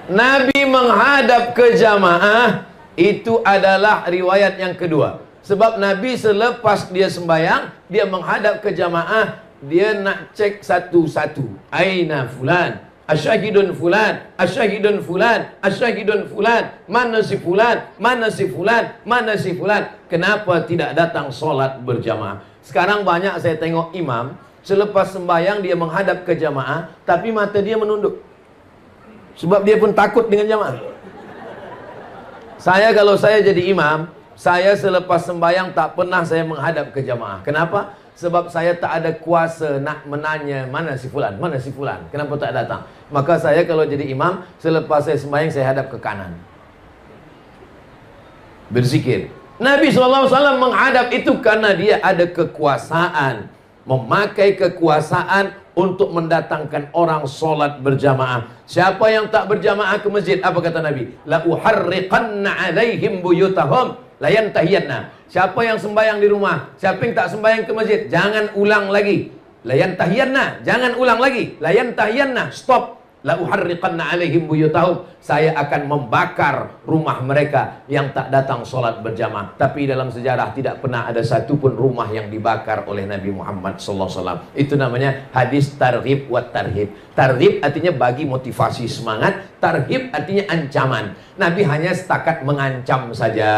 A: Nabi menghadap ke jamaah, itu adalah riwayat yang kedua. Sebab Nabi selepas dia sembahyang, dia menghadap ke jamaah. Dia nak cek satu-satu. Aina fulan, asyahidun fulan, asyahidun fulan, asyahidun fulan. Mana si fulan, mana si fulan, mana si fulan. Kenapa tidak datang solat berjamaah? Sekarang banyak saya tengok imam, selepas sembahyang dia menghadap ke jamaah, tapi mata dia menunduk. Sebab dia pun takut dengan jamaah. Kalau saya jadi imam, saya selepas sembahyang tak pernah saya menghadap ke jamaah. Kenapa? Sebab saya tak ada kuasa nak menanya mana si fulan, mana si fulan. Kenapa tak datang? Maka saya kalau jadi imam, selepas saya sembahyang saya hadap ke kanan. Berzikir. Nabi SAW menghadap itu karena dia ada kekuasaan. Memakai kekuasaan untuk mendatangkan orang solat berjamaah. Siapa yang tak berjamaah ke masjid, apa kata Nabi? La uharriqanna alaihim buyutahum layantahiyanna. Siapa yang sembahyang di rumah, siapa yang tak sembahyang ke masjid, jangan ulang lagi. Layantahiyanna, jangan ulang lagi. Layantahiyanna, stop. La uharriqanna alaihim buyutahum. Saya akan membakar rumah mereka yang tak datang solat berjamaah. Tapi dalam sejarah tidak pernah ada satupun rumah yang dibakar oleh Nabi Muhammad SAW. Itu namanya hadis targhib wa tarhib. Targhib artinya bagi motivasi semangat, tarhib artinya ancaman. Nabi hanya setakat mengancam saja,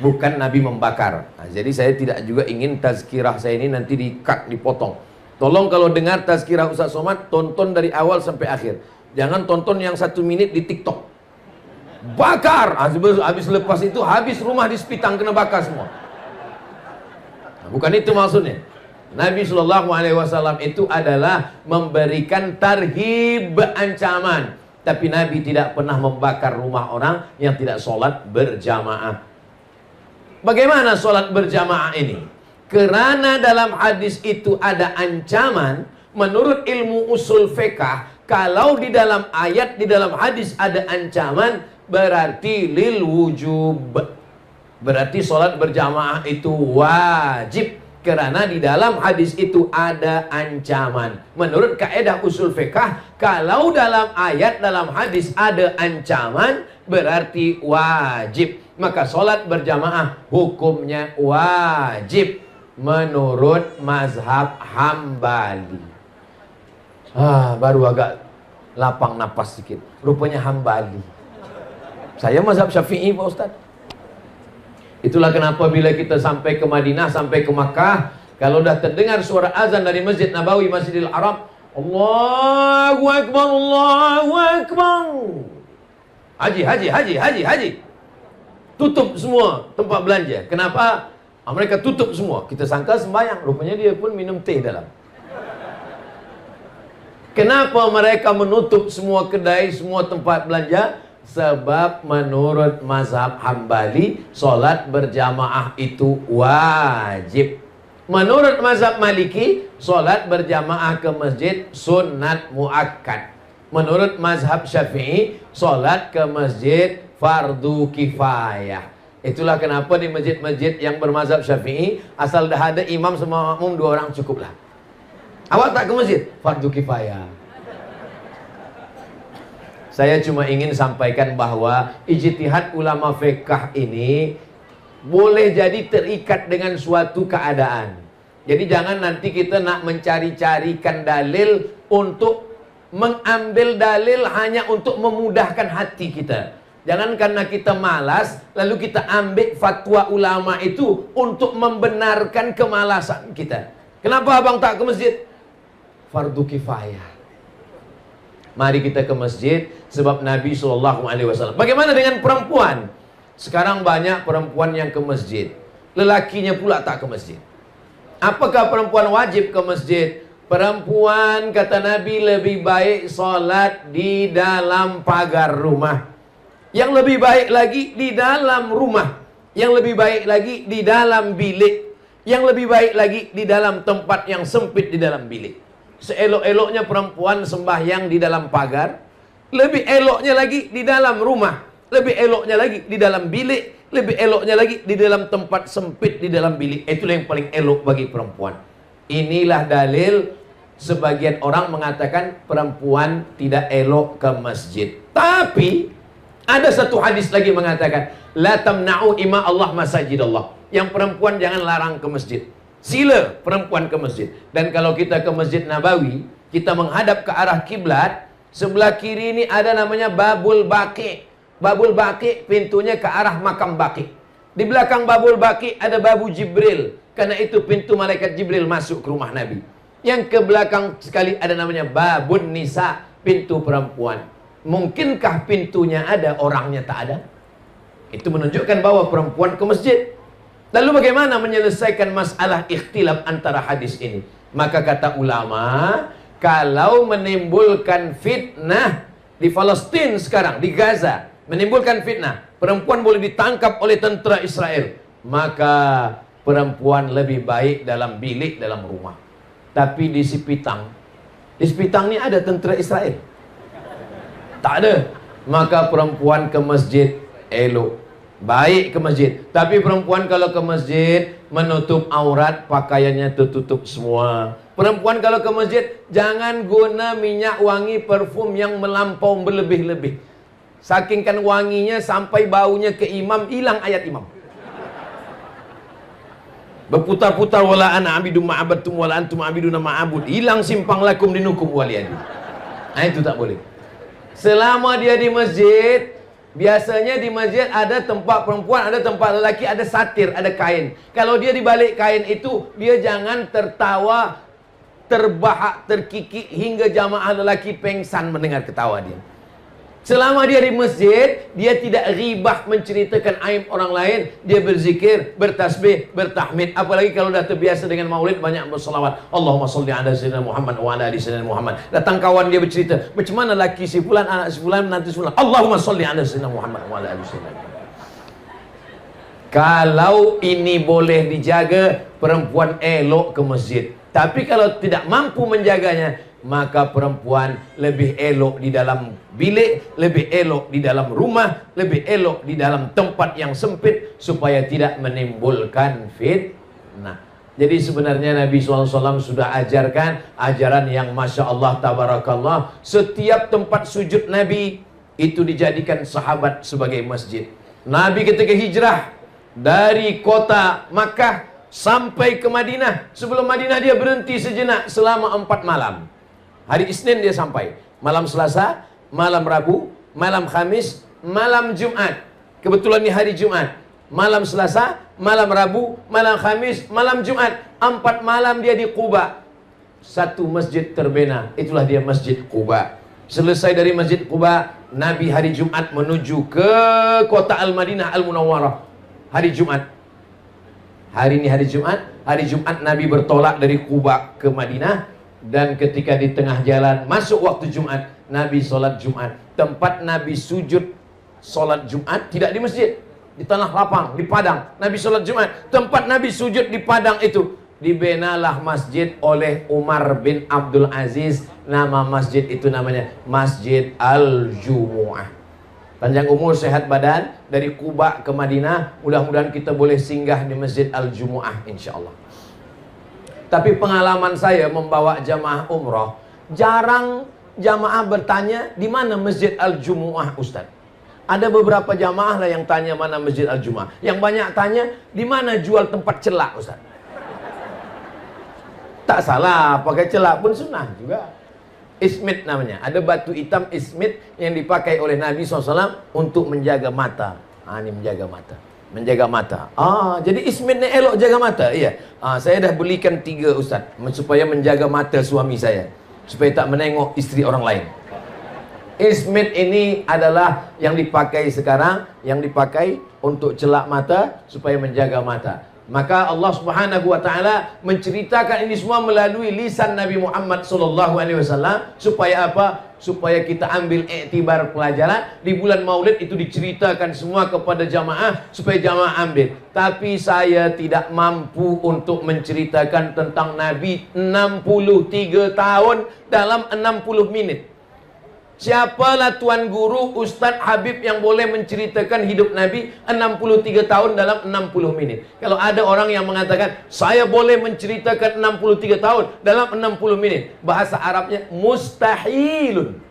A: bukan Nabi membakar. Nah, jadi saya tidak juga ingin tazkirah saya ini nanti di-cut, dipotong. Tolong kalau dengar tazkirah Ustaz Somad, tonton dari awal sampai akhir. Jangan tonton yang 1 menit di TikTok. Bakar! Habis lepas itu, habis rumah di Sepitang kena bakar semua. Nah, bukan itu maksudnya. Nabi SAW itu adalah memberikan tarhib, ancaman. Tapi Nabi tidak pernah membakar rumah orang yang tidak sholat berjamaah. Bagaimana sholat berjamaah ini? Kerana dalam hadis itu ada ancaman, menurut ilmu usul fiqh, kalau di dalam ayat, di dalam hadis ada ancaman, berarti lil wujub. Berarti sholat berjamaah itu wajib, karena di dalam hadis itu ada ancaman. Menurut kaidah usul fiqh, kalau dalam ayat, dalam hadis ada ancaman, berarti wajib. Maka sholat berjamaah hukumnya wajib menurut mazhab Hambali. Baru agak lapang napas sedikit. Rupanya Hambali. Saya mazhab Syafi'i, Pak Ustaz. Itulah kenapa bila kita sampai ke Madinah, sampai ke Makkah, kalau dah terdengar suara azan dari Masjid Nabawi, Masjidil Haram, Allahu Akbar, Allahu Akbar. Haji. Tutup semua tempat belanja. Kenapa? Mereka tutup semua. Kita sangka sembahyang, rupanya dia pun minum teh dalam. Kenapa mereka menutup semua kedai, semua tempat belanja? Sebab menurut mazhab Hambali, solat berjamaah itu wajib. Menurut mazhab Maliki, solat berjamaah ke masjid sunat muakkad. Menurut mazhab Syafi'i, solat ke masjid fardu kifayah. Itulah kenapa di masjid-masjid yang bermazhab Syafi'i, asal dah ada imam sama makmum 2 orang cukuplah. Awak tak ke masjid? Fardu kifayah. Saya cuma ingin sampaikan bahwa ijtihad ulama fiqh ini boleh jadi terikat dengan suatu keadaan. Jadi jangan nanti kita nak mencari-carikan dalil untuk mengambil dalil hanya untuk memudahkan hati kita. Jangan karena kita malas lalu kita ambil fatwa ulama itu untuk membenarkan kemalasan kita. Kenapa abang tak ke masjid? Fardu kifayah. Mari kita ke masjid sebab Nabi SAW. Bagaimana dengan perempuan? Sekarang banyak perempuan yang ke masjid, lelakinya pula tak ke masjid. Apakah perempuan wajib ke masjid? Perempuan, kata Nabi, lebih baik solat di dalam pagar rumah. Yang lebih baik lagi di dalam rumah. Yang lebih baik lagi di dalam bilik. Yang lebih baik lagi di dalam tempat yang sempit di dalam bilik. Seelok-eloknya perempuan sembahyang di dalam pagar, lebih eloknya lagi di dalam rumah, lebih eloknya lagi di dalam bilik, lebih eloknya lagi di dalam tempat sempit di dalam bilik. Itulah yang paling elok bagi perempuan. Inilah dalil sebagian orang mengatakan perempuan tidak elok ke masjid. Tapi ada satu hadis lagi mengatakan, la tamna'u ima Allah masajid Allah. Yang perempuan jangan larang ke masjid. Sila perempuan ke masjid. Dan kalau kita ke Masjid Nabawi, kita menghadap ke arah kiblat, sebelah kiri ini ada namanya Babul Baqi. Babul Baqi pintunya ke arah makam Baqi. Di belakang Babul Baqi ada Babu Jibril, karena itu pintu malaikat Jibril masuk ke rumah Nabi. Yang ke belakang sekali ada namanya Babun Nisa, pintu perempuan. Mungkinkah pintunya ada, orangnya tak ada? Itu menunjukkan bahwa perempuan ke masjid. Lalu bagaimana menyelesaikan masalah ikhtilaf antara hadis ini? Maka kata ulama, kalau menimbulkan fitnah di Palestina sekarang, di Gaza, menimbulkan fitnah, perempuan boleh ditangkap oleh tentera Israel, maka perempuan lebih baik dalam bilik, dalam rumah. Tapi di Sipitang ini ada tentera Israel? Tak ada. Maka perempuan ke masjid elok. Baik ke masjid. Tapi perempuan kalau ke masjid menutup aurat, pakaiannya tertutup semua. Perempuan kalau ke masjid jangan guna minyak wangi parfum yang melampau berlebih-lebih. Sakingkan wanginya sampai baunya ke imam, hilang ayat imam. Berputar-putar wala ana abidu ma'abadtum wala antum abiduna ma'abud. Hilang simpang lakum dinukum waliyadi. Nah, itu tak boleh. Selama dia di masjid, biasanya di masjid ada tempat perempuan, ada tempat lelaki, ada satir, ada kain. Kalau dia di balik kain itu, dia jangan tertawa, terbahak, terkikik hingga jamaah lelaki pengsan mendengar ketawa dia. Selama dia di masjid, dia tidak ghibah menceritakan aib orang lain. Dia berzikir, bertasbih, bertahmid. Apalagi kalau dah terbiasa dengan maulid, banyak berselawat. Allahumma salli ala sayyidina Muhammad wa ala ali sayyidina Muhammad. Datang kawan dia bercerita, macam mana laki si fulan, anak si fulan, menantu si fulan. Allahumma salli ala sayyidina Muhammad wa ala ali sayyidina Muhammad. Kalau ini boleh dijaga, perempuan elok ke masjid. Tapi kalau tidak mampu menjaganya, maka perempuan lebih elok di dalam bilik, lebih elok di dalam rumah, lebih elok di dalam tempat yang sempit, supaya tidak menimbulkan fitnah. Jadi sebenarnya Nabi SAW sudah ajarkan ajaran yang Masya Allah Tabarakallah. Setiap tempat sujud Nabi itu dijadikan sahabat sebagai masjid. Nabi ketika hijrah dari kota Makkah sampai ke Madinah, sebelum Madinah dia berhenti sejenak selama 4 malam. Hari Isnin dia sampai, malam Selasa, malam Rabu, malam Khamis, malam Jumat. Kebetulan ini hari Jumat. Malam Selasa, malam Rabu, malam Khamis, malam Jumat. 4 malam dia di Quba. Satu masjid terbina, itulah dia Masjid Quba. Selesai dari Masjid Quba, Nabi hari Jumat menuju ke kota Al-Madinah Al-Munawwarah. Hari Jumat. Hari ini hari Jumat. Hari Jumat Nabi bertolak dari Quba ke Madinah. Dan ketika di tengah jalan, masuk waktu Jumat, Nabi sholat Jumat. Tempat Nabi sujud sholat Jumat tidak di masjid, di tanah lapang, di padang. Nabi sholat Jumat. Tempat Nabi sujud di padang itu dibinalah masjid oleh Umar bin Abdul Aziz. Nama masjid itu namanya Masjid Al-Jumu'ah. Panjang umur, sehat badan. Dari Quba ke Madinah, mudah-mudahan kita boleh singgah di Masjid Al-Jumu'ah insyaallah. Tapi pengalaman saya membawa jamaah umroh, jarang jamaah bertanya di mana Masjid Al-Jumu'ah Ustaz. Ada beberapa jamaah lah yang tanya mana Masjid Al-Jumu'ah. Yang banyak tanya di mana jual tempat celak Ustaz. Tak salah, pakai celak pun sunnah juga. Ismit namanya. Ada batu hitam ismit yang dipakai oleh Nabi SAW untuk menjaga mata. Ini menjaga mata. Menjaga mata. Jadi ismit ni elok jaga mata. Iya. Saya dah belikan 3 Ustaz, supaya menjaga mata suami saya, supaya tak menengok isteri orang lain. Ismit ini adalah yang dipakai sekarang, yang dipakai untuk celak mata supaya menjaga mata. Maka Allah Subhanahu wa taala menceritakan ini semua melalui lisan Nabi Muhammad sallallahu alaihi wasallam, supaya apa? Supaya kita ambil iktibar pelajaran. Di bulan Maulid itu diceritakan semua kepada jamaah supaya jamaah ambil. Tapi saya tidak mampu untuk menceritakan tentang Nabi 63 tahun dalam 60 menit. Siapalah Tuan Guru, Ustadz Habib yang boleh menceritakan hidup Nabi 63 tahun dalam 60 menit? Kalau ada orang yang mengatakan saya boleh menceritakan 63 tahun dalam 60 menit, bahasa Arabnya mustahilun.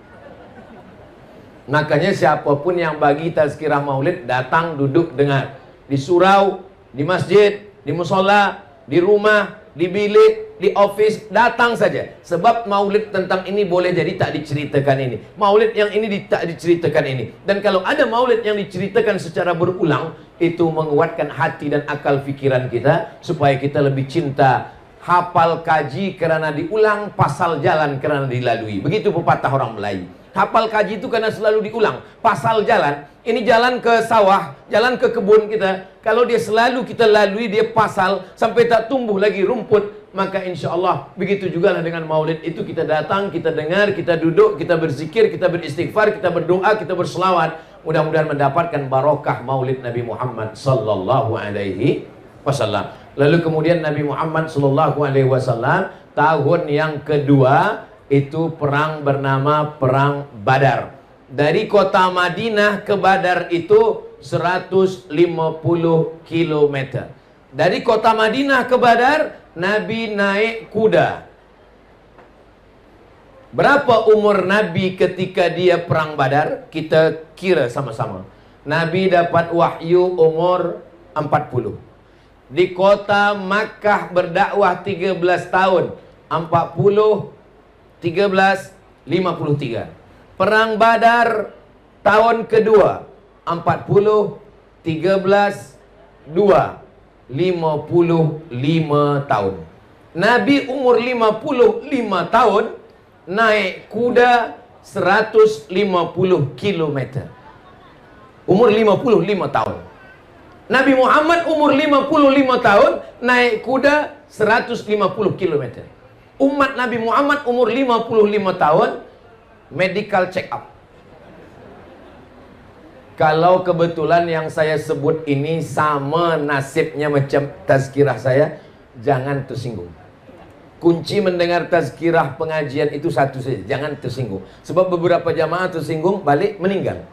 A: Makanya siapapun yang bagi tazkirah maulid, datang duduk dengar. Di surau, di masjid, di musola, di rumah, di bilik, di office, datang saja. Sebab maulid tentang ini boleh jadi tak diceritakan ini, maulid yang ini tak diceritakan ini. Dan kalau ada maulid yang diceritakan secara berulang, itu menguatkan hati dan akal fikiran kita, supaya kita lebih cinta. Hafal kaji kerana diulang, pasal jalan kerana dilalui. Begitu pepatah orang Melayu. Hafal kaji itu karena selalu diulang. Pasal jalan, ini jalan ke sawah, jalan ke kebun kita. Kalau dia selalu kita lalui, dia pasal sampai tak tumbuh lagi rumput, maka insya Allah begitu juga lah dengan maulid itu. Kita datang, kita dengar, kita duduk, kita berzikir, kita beristighfar, kita berdoa, kita berselawat. Mudah-mudahan mendapatkan barokah maulid Nabi Muhammad sallallahu alaihi wasallam. Lalu kemudian Nabi Muhammad sallallahu alaihi wasallam tahun yang kedua itu perang bernama Perang Badar. Dari kota Madinah ke Badar itu 150 km. Dari kota Madinah ke Badar, Nabi naik kuda. Berapa umur Nabi ketika dia perang Badar? Kita kira sama-sama. Nabi dapat wahyu umur 40. Di kota Makkah berdakwah 13 tahun. 40, 13, 53. Perang Badar tahun kedua 40, 13, 2, 55 tahun. Nabi umur 55 tahun naik kuda 150 km. Umur 55 tahun. Nabi Muhammad umur 55 tahun naik kuda 150 km. Umat Nabi Muhammad umur 55 tahun medical check up. Kalau kebetulan yang saya sebut ini sama nasibnya macam tazkirah saya, jangan tersinggung. Kunci mendengar tazkirah pengajian itu satu saja, jangan tersinggung. Sebab beberapa jamaah tersinggung, balik meninggal.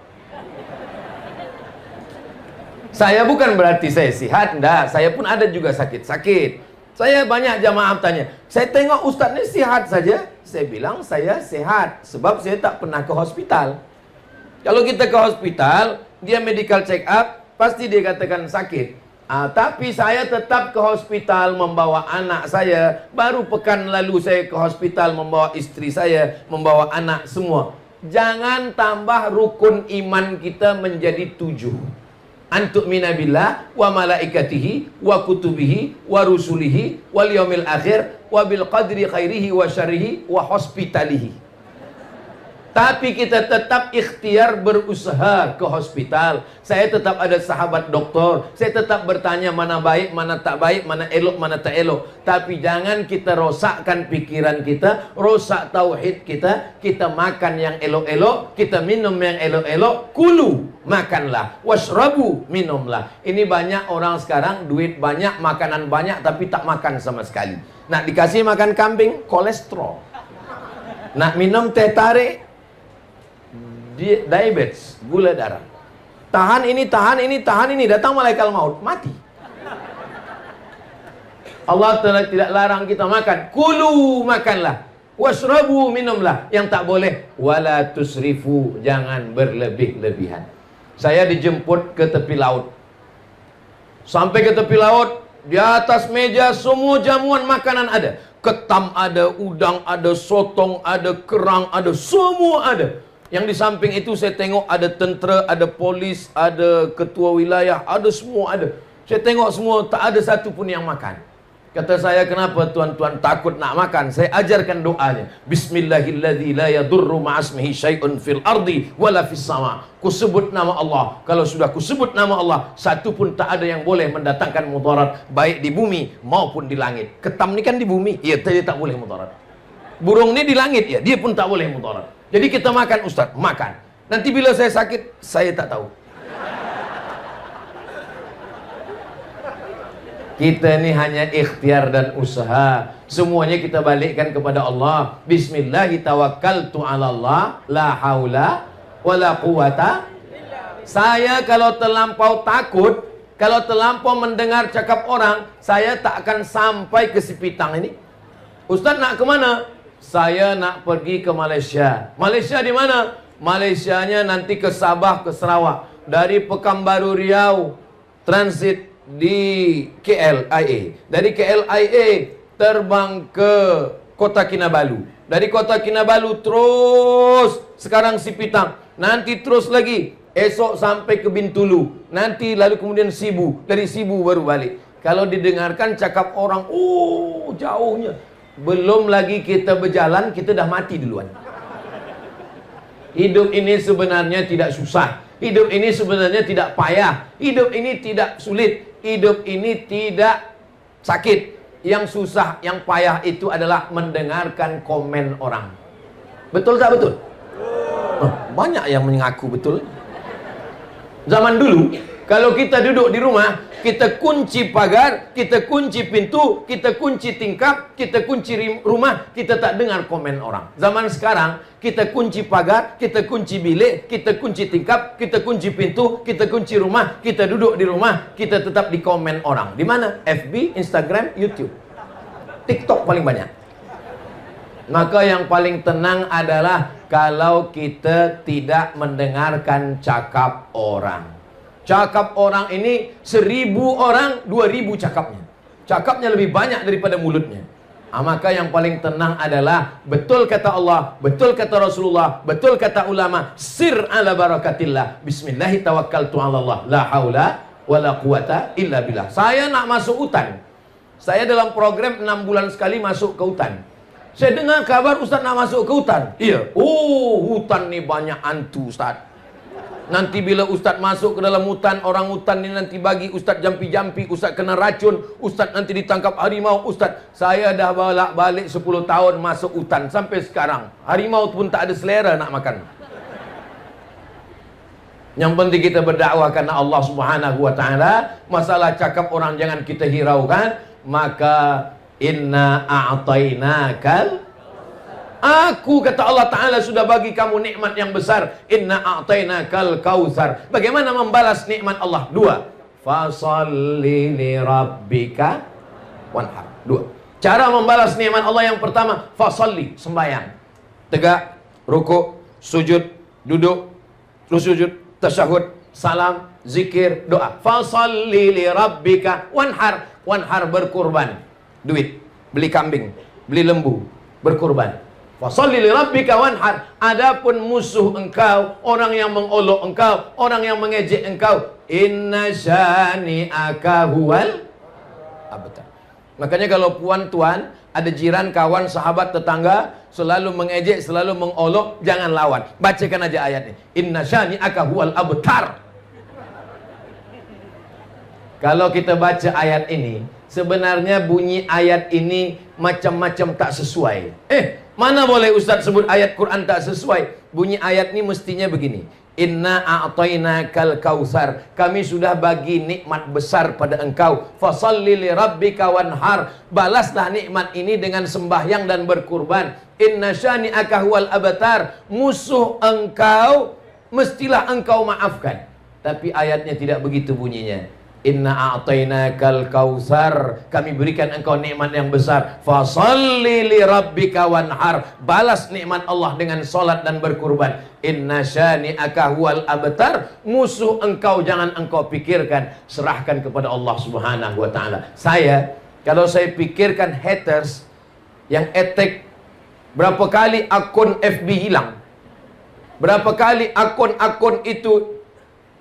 A: Saya bukan berarti saya sehat, enggak. Saya pun ada juga sakit-sakit. Saya banyak jamaah tanya, saya tengok ustaz ini sehat saja. Saya bilang saya sehat, sebab saya tak pernah ke hospital. Kalau kita ke hospital, dia medical check up, pasti dia katakan sakit. Tapi saya tetap ke hospital membawa anak saya. Baru pekan lalu saya ke hospital membawa istri saya, membawa anak semua. Jangan tambah rukun iman kita menjadi 7. Antu'mina billah wa malaikatihi wa kutubihi wa rusulihi wal yaumil akhir wa bil qadri khairihi wa syarrihi wa hospitalihi. Tapi kita tetap ikhtiar berusaha ke hospital. Saya tetap ada sahabat doktor. Saya tetap bertanya mana baik, mana tak baik, mana elok, mana tak elok. Tapi jangan kita rosakkan pikiran kita, rosak tauhid kita. Kita makan yang elok-elok, kita minum yang elok-elok. Kulu, makanlah. Washrabu, minumlah. Ini banyak orang sekarang, duit banyak, makanan banyak, tapi tak makan sama sekali. Nak dikasih makan kambing, kolesterol. Nak minum teh tarik, diabetes, gula darah. Tahan ini, tahan ini, tahan ini. Datang malaikat maut, mati. Allah tidak larang kita makan. Kulu, makanlah. Washrabu, minumlah. Yang tak boleh, wala tusrifu, jangan berlebih-lebihan. Saya dijemput ke tepi laut. Sampai ke tepi laut, di atas meja semua jamuan makanan ada. Ketam ada, udang ada, sotong ada, kerang ada, semua ada. Yang di samping itu saya tengok ada tentera, ada polis, ada ketua wilayah, ada semua ada. Saya tengok semua, tak ada satu pun yang makan. Kata saya, kenapa tuan-tuan takut nak makan? Saya ajarkan doanya. Bismillahilladzi la yadurru ma'asmihi syai'un fil ardi wala fis sama. Ku sebut nama Allah. Kalau sudah ku sebut nama Allah, satu pun tak ada yang boleh mendatangkan mudarat, baik di bumi maupun di langit. Ketam ni kan di bumi, ya dia tak boleh mudarat. Burung ni di langit, ya dia pun tak boleh mudarat. Jadi kita makan ustaz, makan. Nanti bila saya sakit, saya tak tahu. Kita ni hanya ikhtiar dan usaha. Semuanya kita balikkan kepada Allah. Bismillahi tawakkaltu ala Allah, la haula wala quwata. Saya kalau terlampau takut, kalau terlampau mendengar cakap orang, saya tak akan sampai ke Sipitang ini. Ustaz nak ke mana? Saya nak pergi ke Malaysia. Malaysia di mana? Malaysianya nanti ke Sabah, ke Sarawak. Dari Pekanbaru Riau, transit di KLIA. Dari KLIA terbang ke Kota Kinabalu. Dari Kota Kinabalu terus sekarang Sipitang. Nanti terus lagi esok sampai ke Bintulu. Nanti lalu kemudian Sibu. Dari Sibu baru balik. Kalau didengarkan cakap orang, oh jauhnya. Belum lagi kita berjalan, kita dah mati duluan. Hidup ini sebenarnya tidak susah. Hidup ini sebenarnya tidak payah. Hidup ini tidak sulit. Hidup ini tidak sakit. Yang susah, yang payah itu adalah mendengarkan komen orang. Betul tak betul? Banyak yang mengaku betul. Zaman dulu, kalau kita duduk di rumah, kita kunci pagar, kita kunci pintu, kita kunci tingkap, kita kunci rumah, kita tak dengar komen orang. Zaman sekarang, kita kunci pagar, kita kunci bilik, kita kunci tingkap, kita kunci pintu, kita kunci rumah, kita duduk di rumah, kita tetap di komen orang. Di mana? FB, Instagram, YouTube. TikTok paling banyak. Maka yang paling tenang adalah kalau kita tidak mendengarkan cakap orang. Cakap orang ini 1000 orang, 2000 cakapnya. Cakapnya lebih banyak daripada mulutnya. Maka yang paling tenang adalah betul kata Allah, betul kata Rasulullah, betul kata ulama, sir ala barakatillah. Bismillahi tawakkaltu ala Allah, la haula wala quwata illa billah. Saya nak masuk hutan. Saya dalam program 6 bulan sekali masuk ke hutan. Saya dengar kabar Ustaz nak masuk ke hutan. Iya. Oh, hutan ni banyak hantu Ustaz. Nanti bila Ustaz masuk ke dalam hutan, orang hutan ni nanti bagi Ustaz jampi-jampi, Ustaz kena racun, Ustaz nanti ditangkap harimau. Ustaz, saya dah balik 10 tahun masuk hutan sampai sekarang. Harimau pun tak ada selera nak makan. Yang penting kita berdakwah karena Allah Subhanahu wa taala. Masalah cakap orang jangan kita hiraukan. Maka Inna a'tainakal. Aku, kata Allah Ta'ala, sudah bagi kamu nikmat yang besar. Inna a'tainakal kautsar. Bagaimana membalas nikmat Allah? Dua. Fasalli li rabbika wanhar. Dua. Cara membalas nikmat Allah yang pertama, fasalli, sembahyang. Tegak, rukuk, sujud, duduk, terus sujud, tasyahud, salam, zikir, doa. Fasalli li rabbika wanhar. Wanhar, berkurban. Duit, beli kambing, beli lembu, berkurban. Fasalli li rabbika wanhar. Adapun musuh engkau, orang yang mengolok engkau, orang yang mengejek engkau, inna syani'aka huwal abtar. Makanya kalau puan tuan, ada jiran, kawan, sahabat, tetangga selalu mengejek, selalu mengolok, jangan lawan. Bacakan aja ayatnya. Inna syani'aka huwal abtar. Kalau kita baca ayat ini, sebenarnya bunyi ayat ini macam-macam tak sesuai. Mana boleh Ustaz sebut ayat Quran tak sesuai? Bunyi ayat ini mestinya begini. Inna a'tainakal kautsar. Kami sudah bagi nikmat besar pada engkau. Fasalli li rabbika wanhar. Balaslah nikmat ini dengan sembahyang dan berkurban. Inna syani'aka huwal abtar. Musuh engkau mestilah engkau maafkan. Tapi ayatnya tidak begitu bunyinya. Inna a'tainakal kautsar. Kami berikan engkau nikmat yang besar. Fasalli li rabbika wanhar. Balas nikmat Allah dengan salat dan berkurban. Inna syani'aka huwal abtar. Musuh engkau jangan engkau pikirkan, serahkan kepada Allah Subhanahu wa taala. Kalau saya pikirkan haters yang attack, berapa kali akun FB hilang? Berapa kali akun-akun itu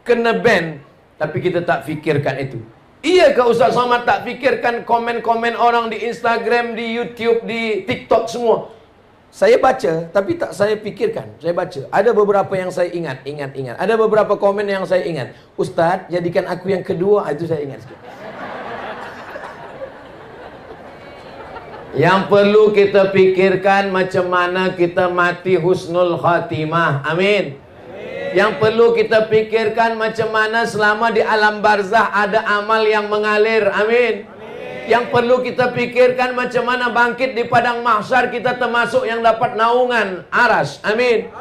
A: kena ban? Tapi kita tak fikirkan itu. Iyakah Ustaz Somad tak fikirkan komen-komen orang di Instagram, di YouTube, di TikTok semua? Saya baca, tapi tak saya fikirkan. Saya baca. Ada beberapa yang saya ingat. Ada beberapa komen yang saya ingat. Ustaz, jadikan aku yang kedua. Itu saya ingat sikit. Yang perlu kita fikirkan macam mana kita mati husnul khatimah. Amin. Yang perlu kita pikirkan macam mana selama di alam barzah ada amal yang mengalir. Amin. Yang perlu kita pikirkan macam mana bangkit di padang mahsyar kita termasuk yang dapat naungan aras. Amin.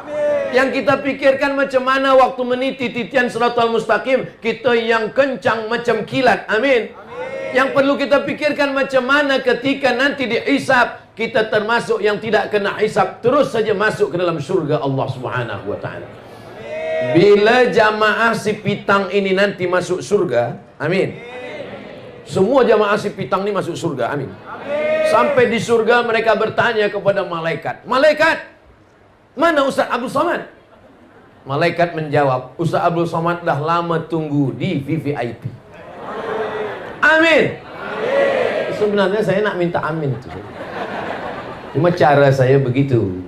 A: Yang kita pikirkan macam mana waktu meniti titian siratal mustaqim kita yang kencang macam kilat. Amin. Yang perlu kita pikirkan macam mana ketika nanti dihisab kita termasuk yang tidak kena hisab, terus saja masuk ke dalam syurga Allah Subhanahu wa taala. Bila jamaah si pitang ini nanti masuk surga, amin. Semua jamaah si pitang ini masuk surga, amin. Sampai di surga mereka bertanya kepada malaikat, malaikat, mana Ustaz Abdul Somad? Malaikat menjawab, Ustaz Abdul Somad dah lama tunggu di VVIP. Amin. Sebenarnya saya nak minta amin itu. Cuma cara saya begitu.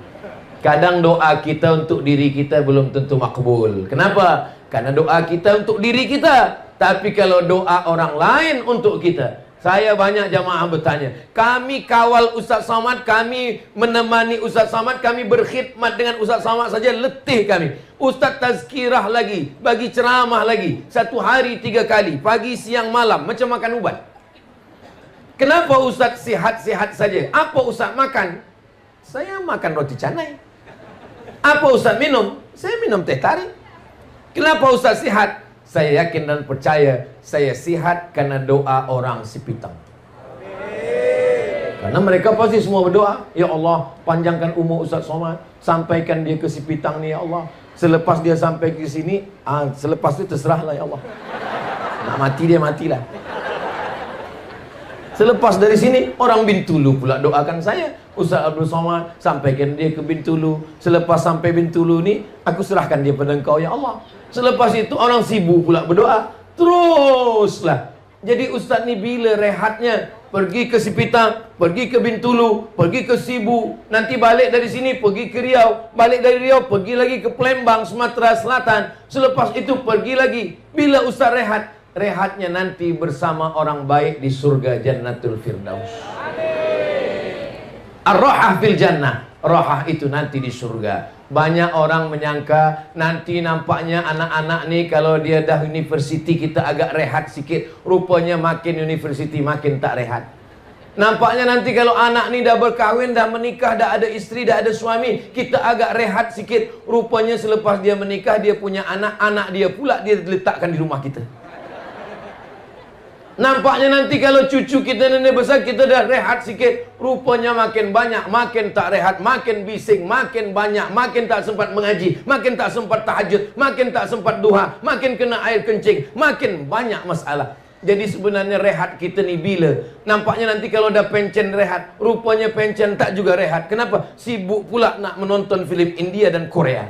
A: Kadang doa kita untuk diri kita belum tentu makbul. Kenapa? Karena doa kita untuk diri kita. Tapi kalau doa orang lain untuk kita. Saya banyak jamaah bertanya, kami kawal Ustaz Somad, kami menemani Ustaz Somad, kami berkhidmat dengan Ustaz Somad saja, letih kami. Ustaz tazkirah lagi, bagi ceramah lagi, 1 hari 3 kali, pagi, siang, malam, macam makan ubat. Kenapa Ustaz sihat-sihat saja? Apa Ustaz makan? Saya makan roti canai. Apa Ustaz minum? Saya minum teh tarik. Kenapa Ustaz sihat? Saya yakin dan percaya saya sihat karena doa orang Sipitang. Karena mereka pasti semua berdoa, ya Allah, panjangkan umur Ustaz Somad, sampaikan dia ke Sipitang ni ya Allah. Selepas dia sampai ke sini, selepas itu terserahlah ya Allah. Nak mati dia matilah. Selepas dari sini, orang Bintulu pula doakan saya. Ustaz Abdul Somad, sampaikan dia ke Bintulu. Selepas sampai Bintulu ni, aku serahkan dia pada engkau ya Allah. Selepas itu, orang Sibu pula berdoa. Teruslah. Jadi Ustaz ni bila rehatnya? Pergi ke Sipitang, pergi ke Bintulu, pergi ke Sibu. Nanti balik dari sini, pergi ke Riau. Balik dari Riau, pergi lagi ke Palembang, Sumatera Selatan. Selepas itu, pergi lagi. Bila Ustaz rehat? Rehatnya nanti bersama orang baik di surga Jannatul Firdaus. Ar-Rahah fil Jannah. Rahah itu nanti di surga. Banyak orang menyangka nanti nampaknya anak-anak nih kalau dia dah universiti kita agak rehat sikit. Rupanya makin universiti makin tak rehat. Nampaknya nanti kalau anak ni dah berkahwin, dah menikah, dah ada isteri, dah ada suami, kita agak rehat sikit. Rupanya selepas dia menikah, dia punya anak, anak dia pula dia letakkan di rumah kita. Nampaknya nanti kalau cucu kita nenek besar, kita dah rehat sikit. Rupanya makin banyak, makin tak rehat, makin bising, makin banyak, makin tak sempat mengaji, makin tak sempat tahajud, makin tak sempat duha, makin kena air kencing, makin banyak masalah. Jadi sebenarnya rehat kita ni bila? Nampaknya nanti kalau dah pencen rehat, rupanya pencen tak juga rehat. Kenapa? Sibuk pula nak menonton filem India dan Korea.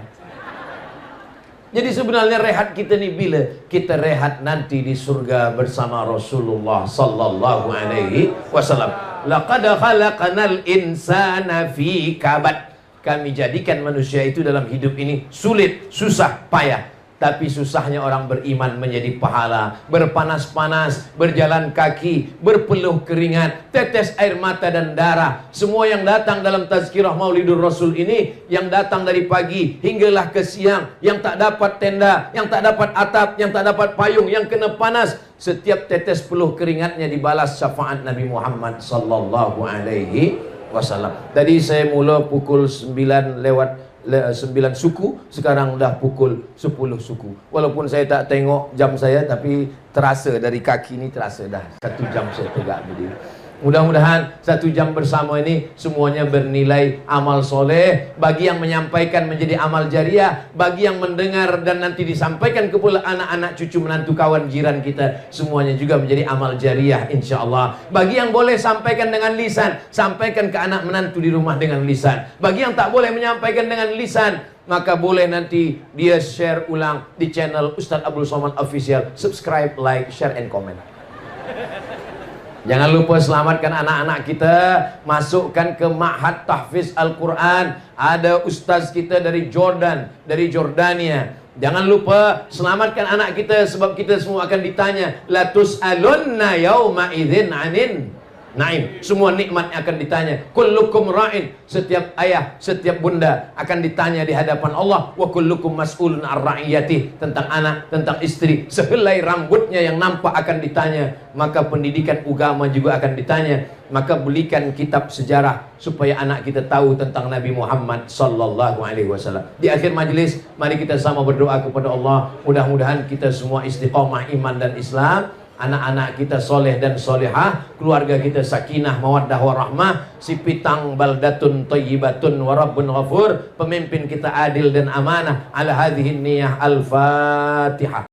A: Jadi sebenarnya rehat kita ni bila? Kita rehat nanti di surga bersama Rasulullah sallallahu alaihi wasallam. Laqad khalaqnal insana fi kabad. Kami jadikan manusia itu dalam hidup ini sulit, susah, payah. Tapi susahnya orang beriman menjadi pahala. Berpanas-panas, berjalan kaki, berpeluh keringat, tetes air mata dan darah. Semua yang datang dalam tazkirah Maulidur Rasul ini, yang datang dari pagi hinggalah ke siang, yang tak dapat tenda, yang tak dapat atap, yang tak dapat payung, yang kena panas, setiap tetes peluh keringatnya dibalas syafaat Nabi Muhammad sallallahu alaihi wasallam. Tadi saya mula pukul 9 lewat 9 suku, sekarang dah pukul 10 suku. Walaupun saya tak tengok jam saya, tapi terasa dari kaki ni terasa dah 1 jam saya tegak berdiri. Mudah-mudahan 1 jam bersama ini semuanya bernilai amal soleh. Bagi yang menyampaikan menjadi amal jariah, bagi yang mendengar dan nanti disampaikan kepada anak-anak, cucu, menantu, kawan, jiran kita, semuanya juga menjadi amal jariah insyaAllah. Bagi yang boleh sampaikan dengan lisan, sampaikan ke anak menantu di rumah dengan lisan. Bagi yang tak boleh menyampaikan dengan lisan, maka boleh nanti dia share ulang di channel Ustaz Abdul Somad Official. Subscribe, like, share, and comment. Jangan lupa selamatkan anak-anak kita, masukkan ke Ma'had Tahfiz Al-Quran. Ada ustaz kita dari Jordan, dari Jordania. Jangan lupa selamatkan anak kita, sebab kita semua akan ditanya. La tus'alunna yawma idzin 'anin na'im. Semua nikmat akan ditanya. Kullukum ra'in. Setiap ayah, setiap bunda akan ditanya di hadapan Allah. Wa kullukum mas'ulun ar-ra'iyati. Tentang anak, tentang istri, sehelai rambutnya yang nampak akan ditanya. Maka pendidikan agama juga akan ditanya. Maka belikan kitab sejarah supaya anak kita tahu tentang Nabi Muhammad sallallahu alaihi wasallam. Di akhir majlis, mari kita sama berdoa kepada Allah. Mudah-mudahan kita semua istiqamah iman dan Islam. Anak-anak kita soleh dan solehah, keluarga kita sakinah, mawaddah, warahmah, si pitang baldatun thayyibatun wa rabbun ghafur, pemimpin kita adil dan amanah. Ala hadhihi niyah al-Fatihah.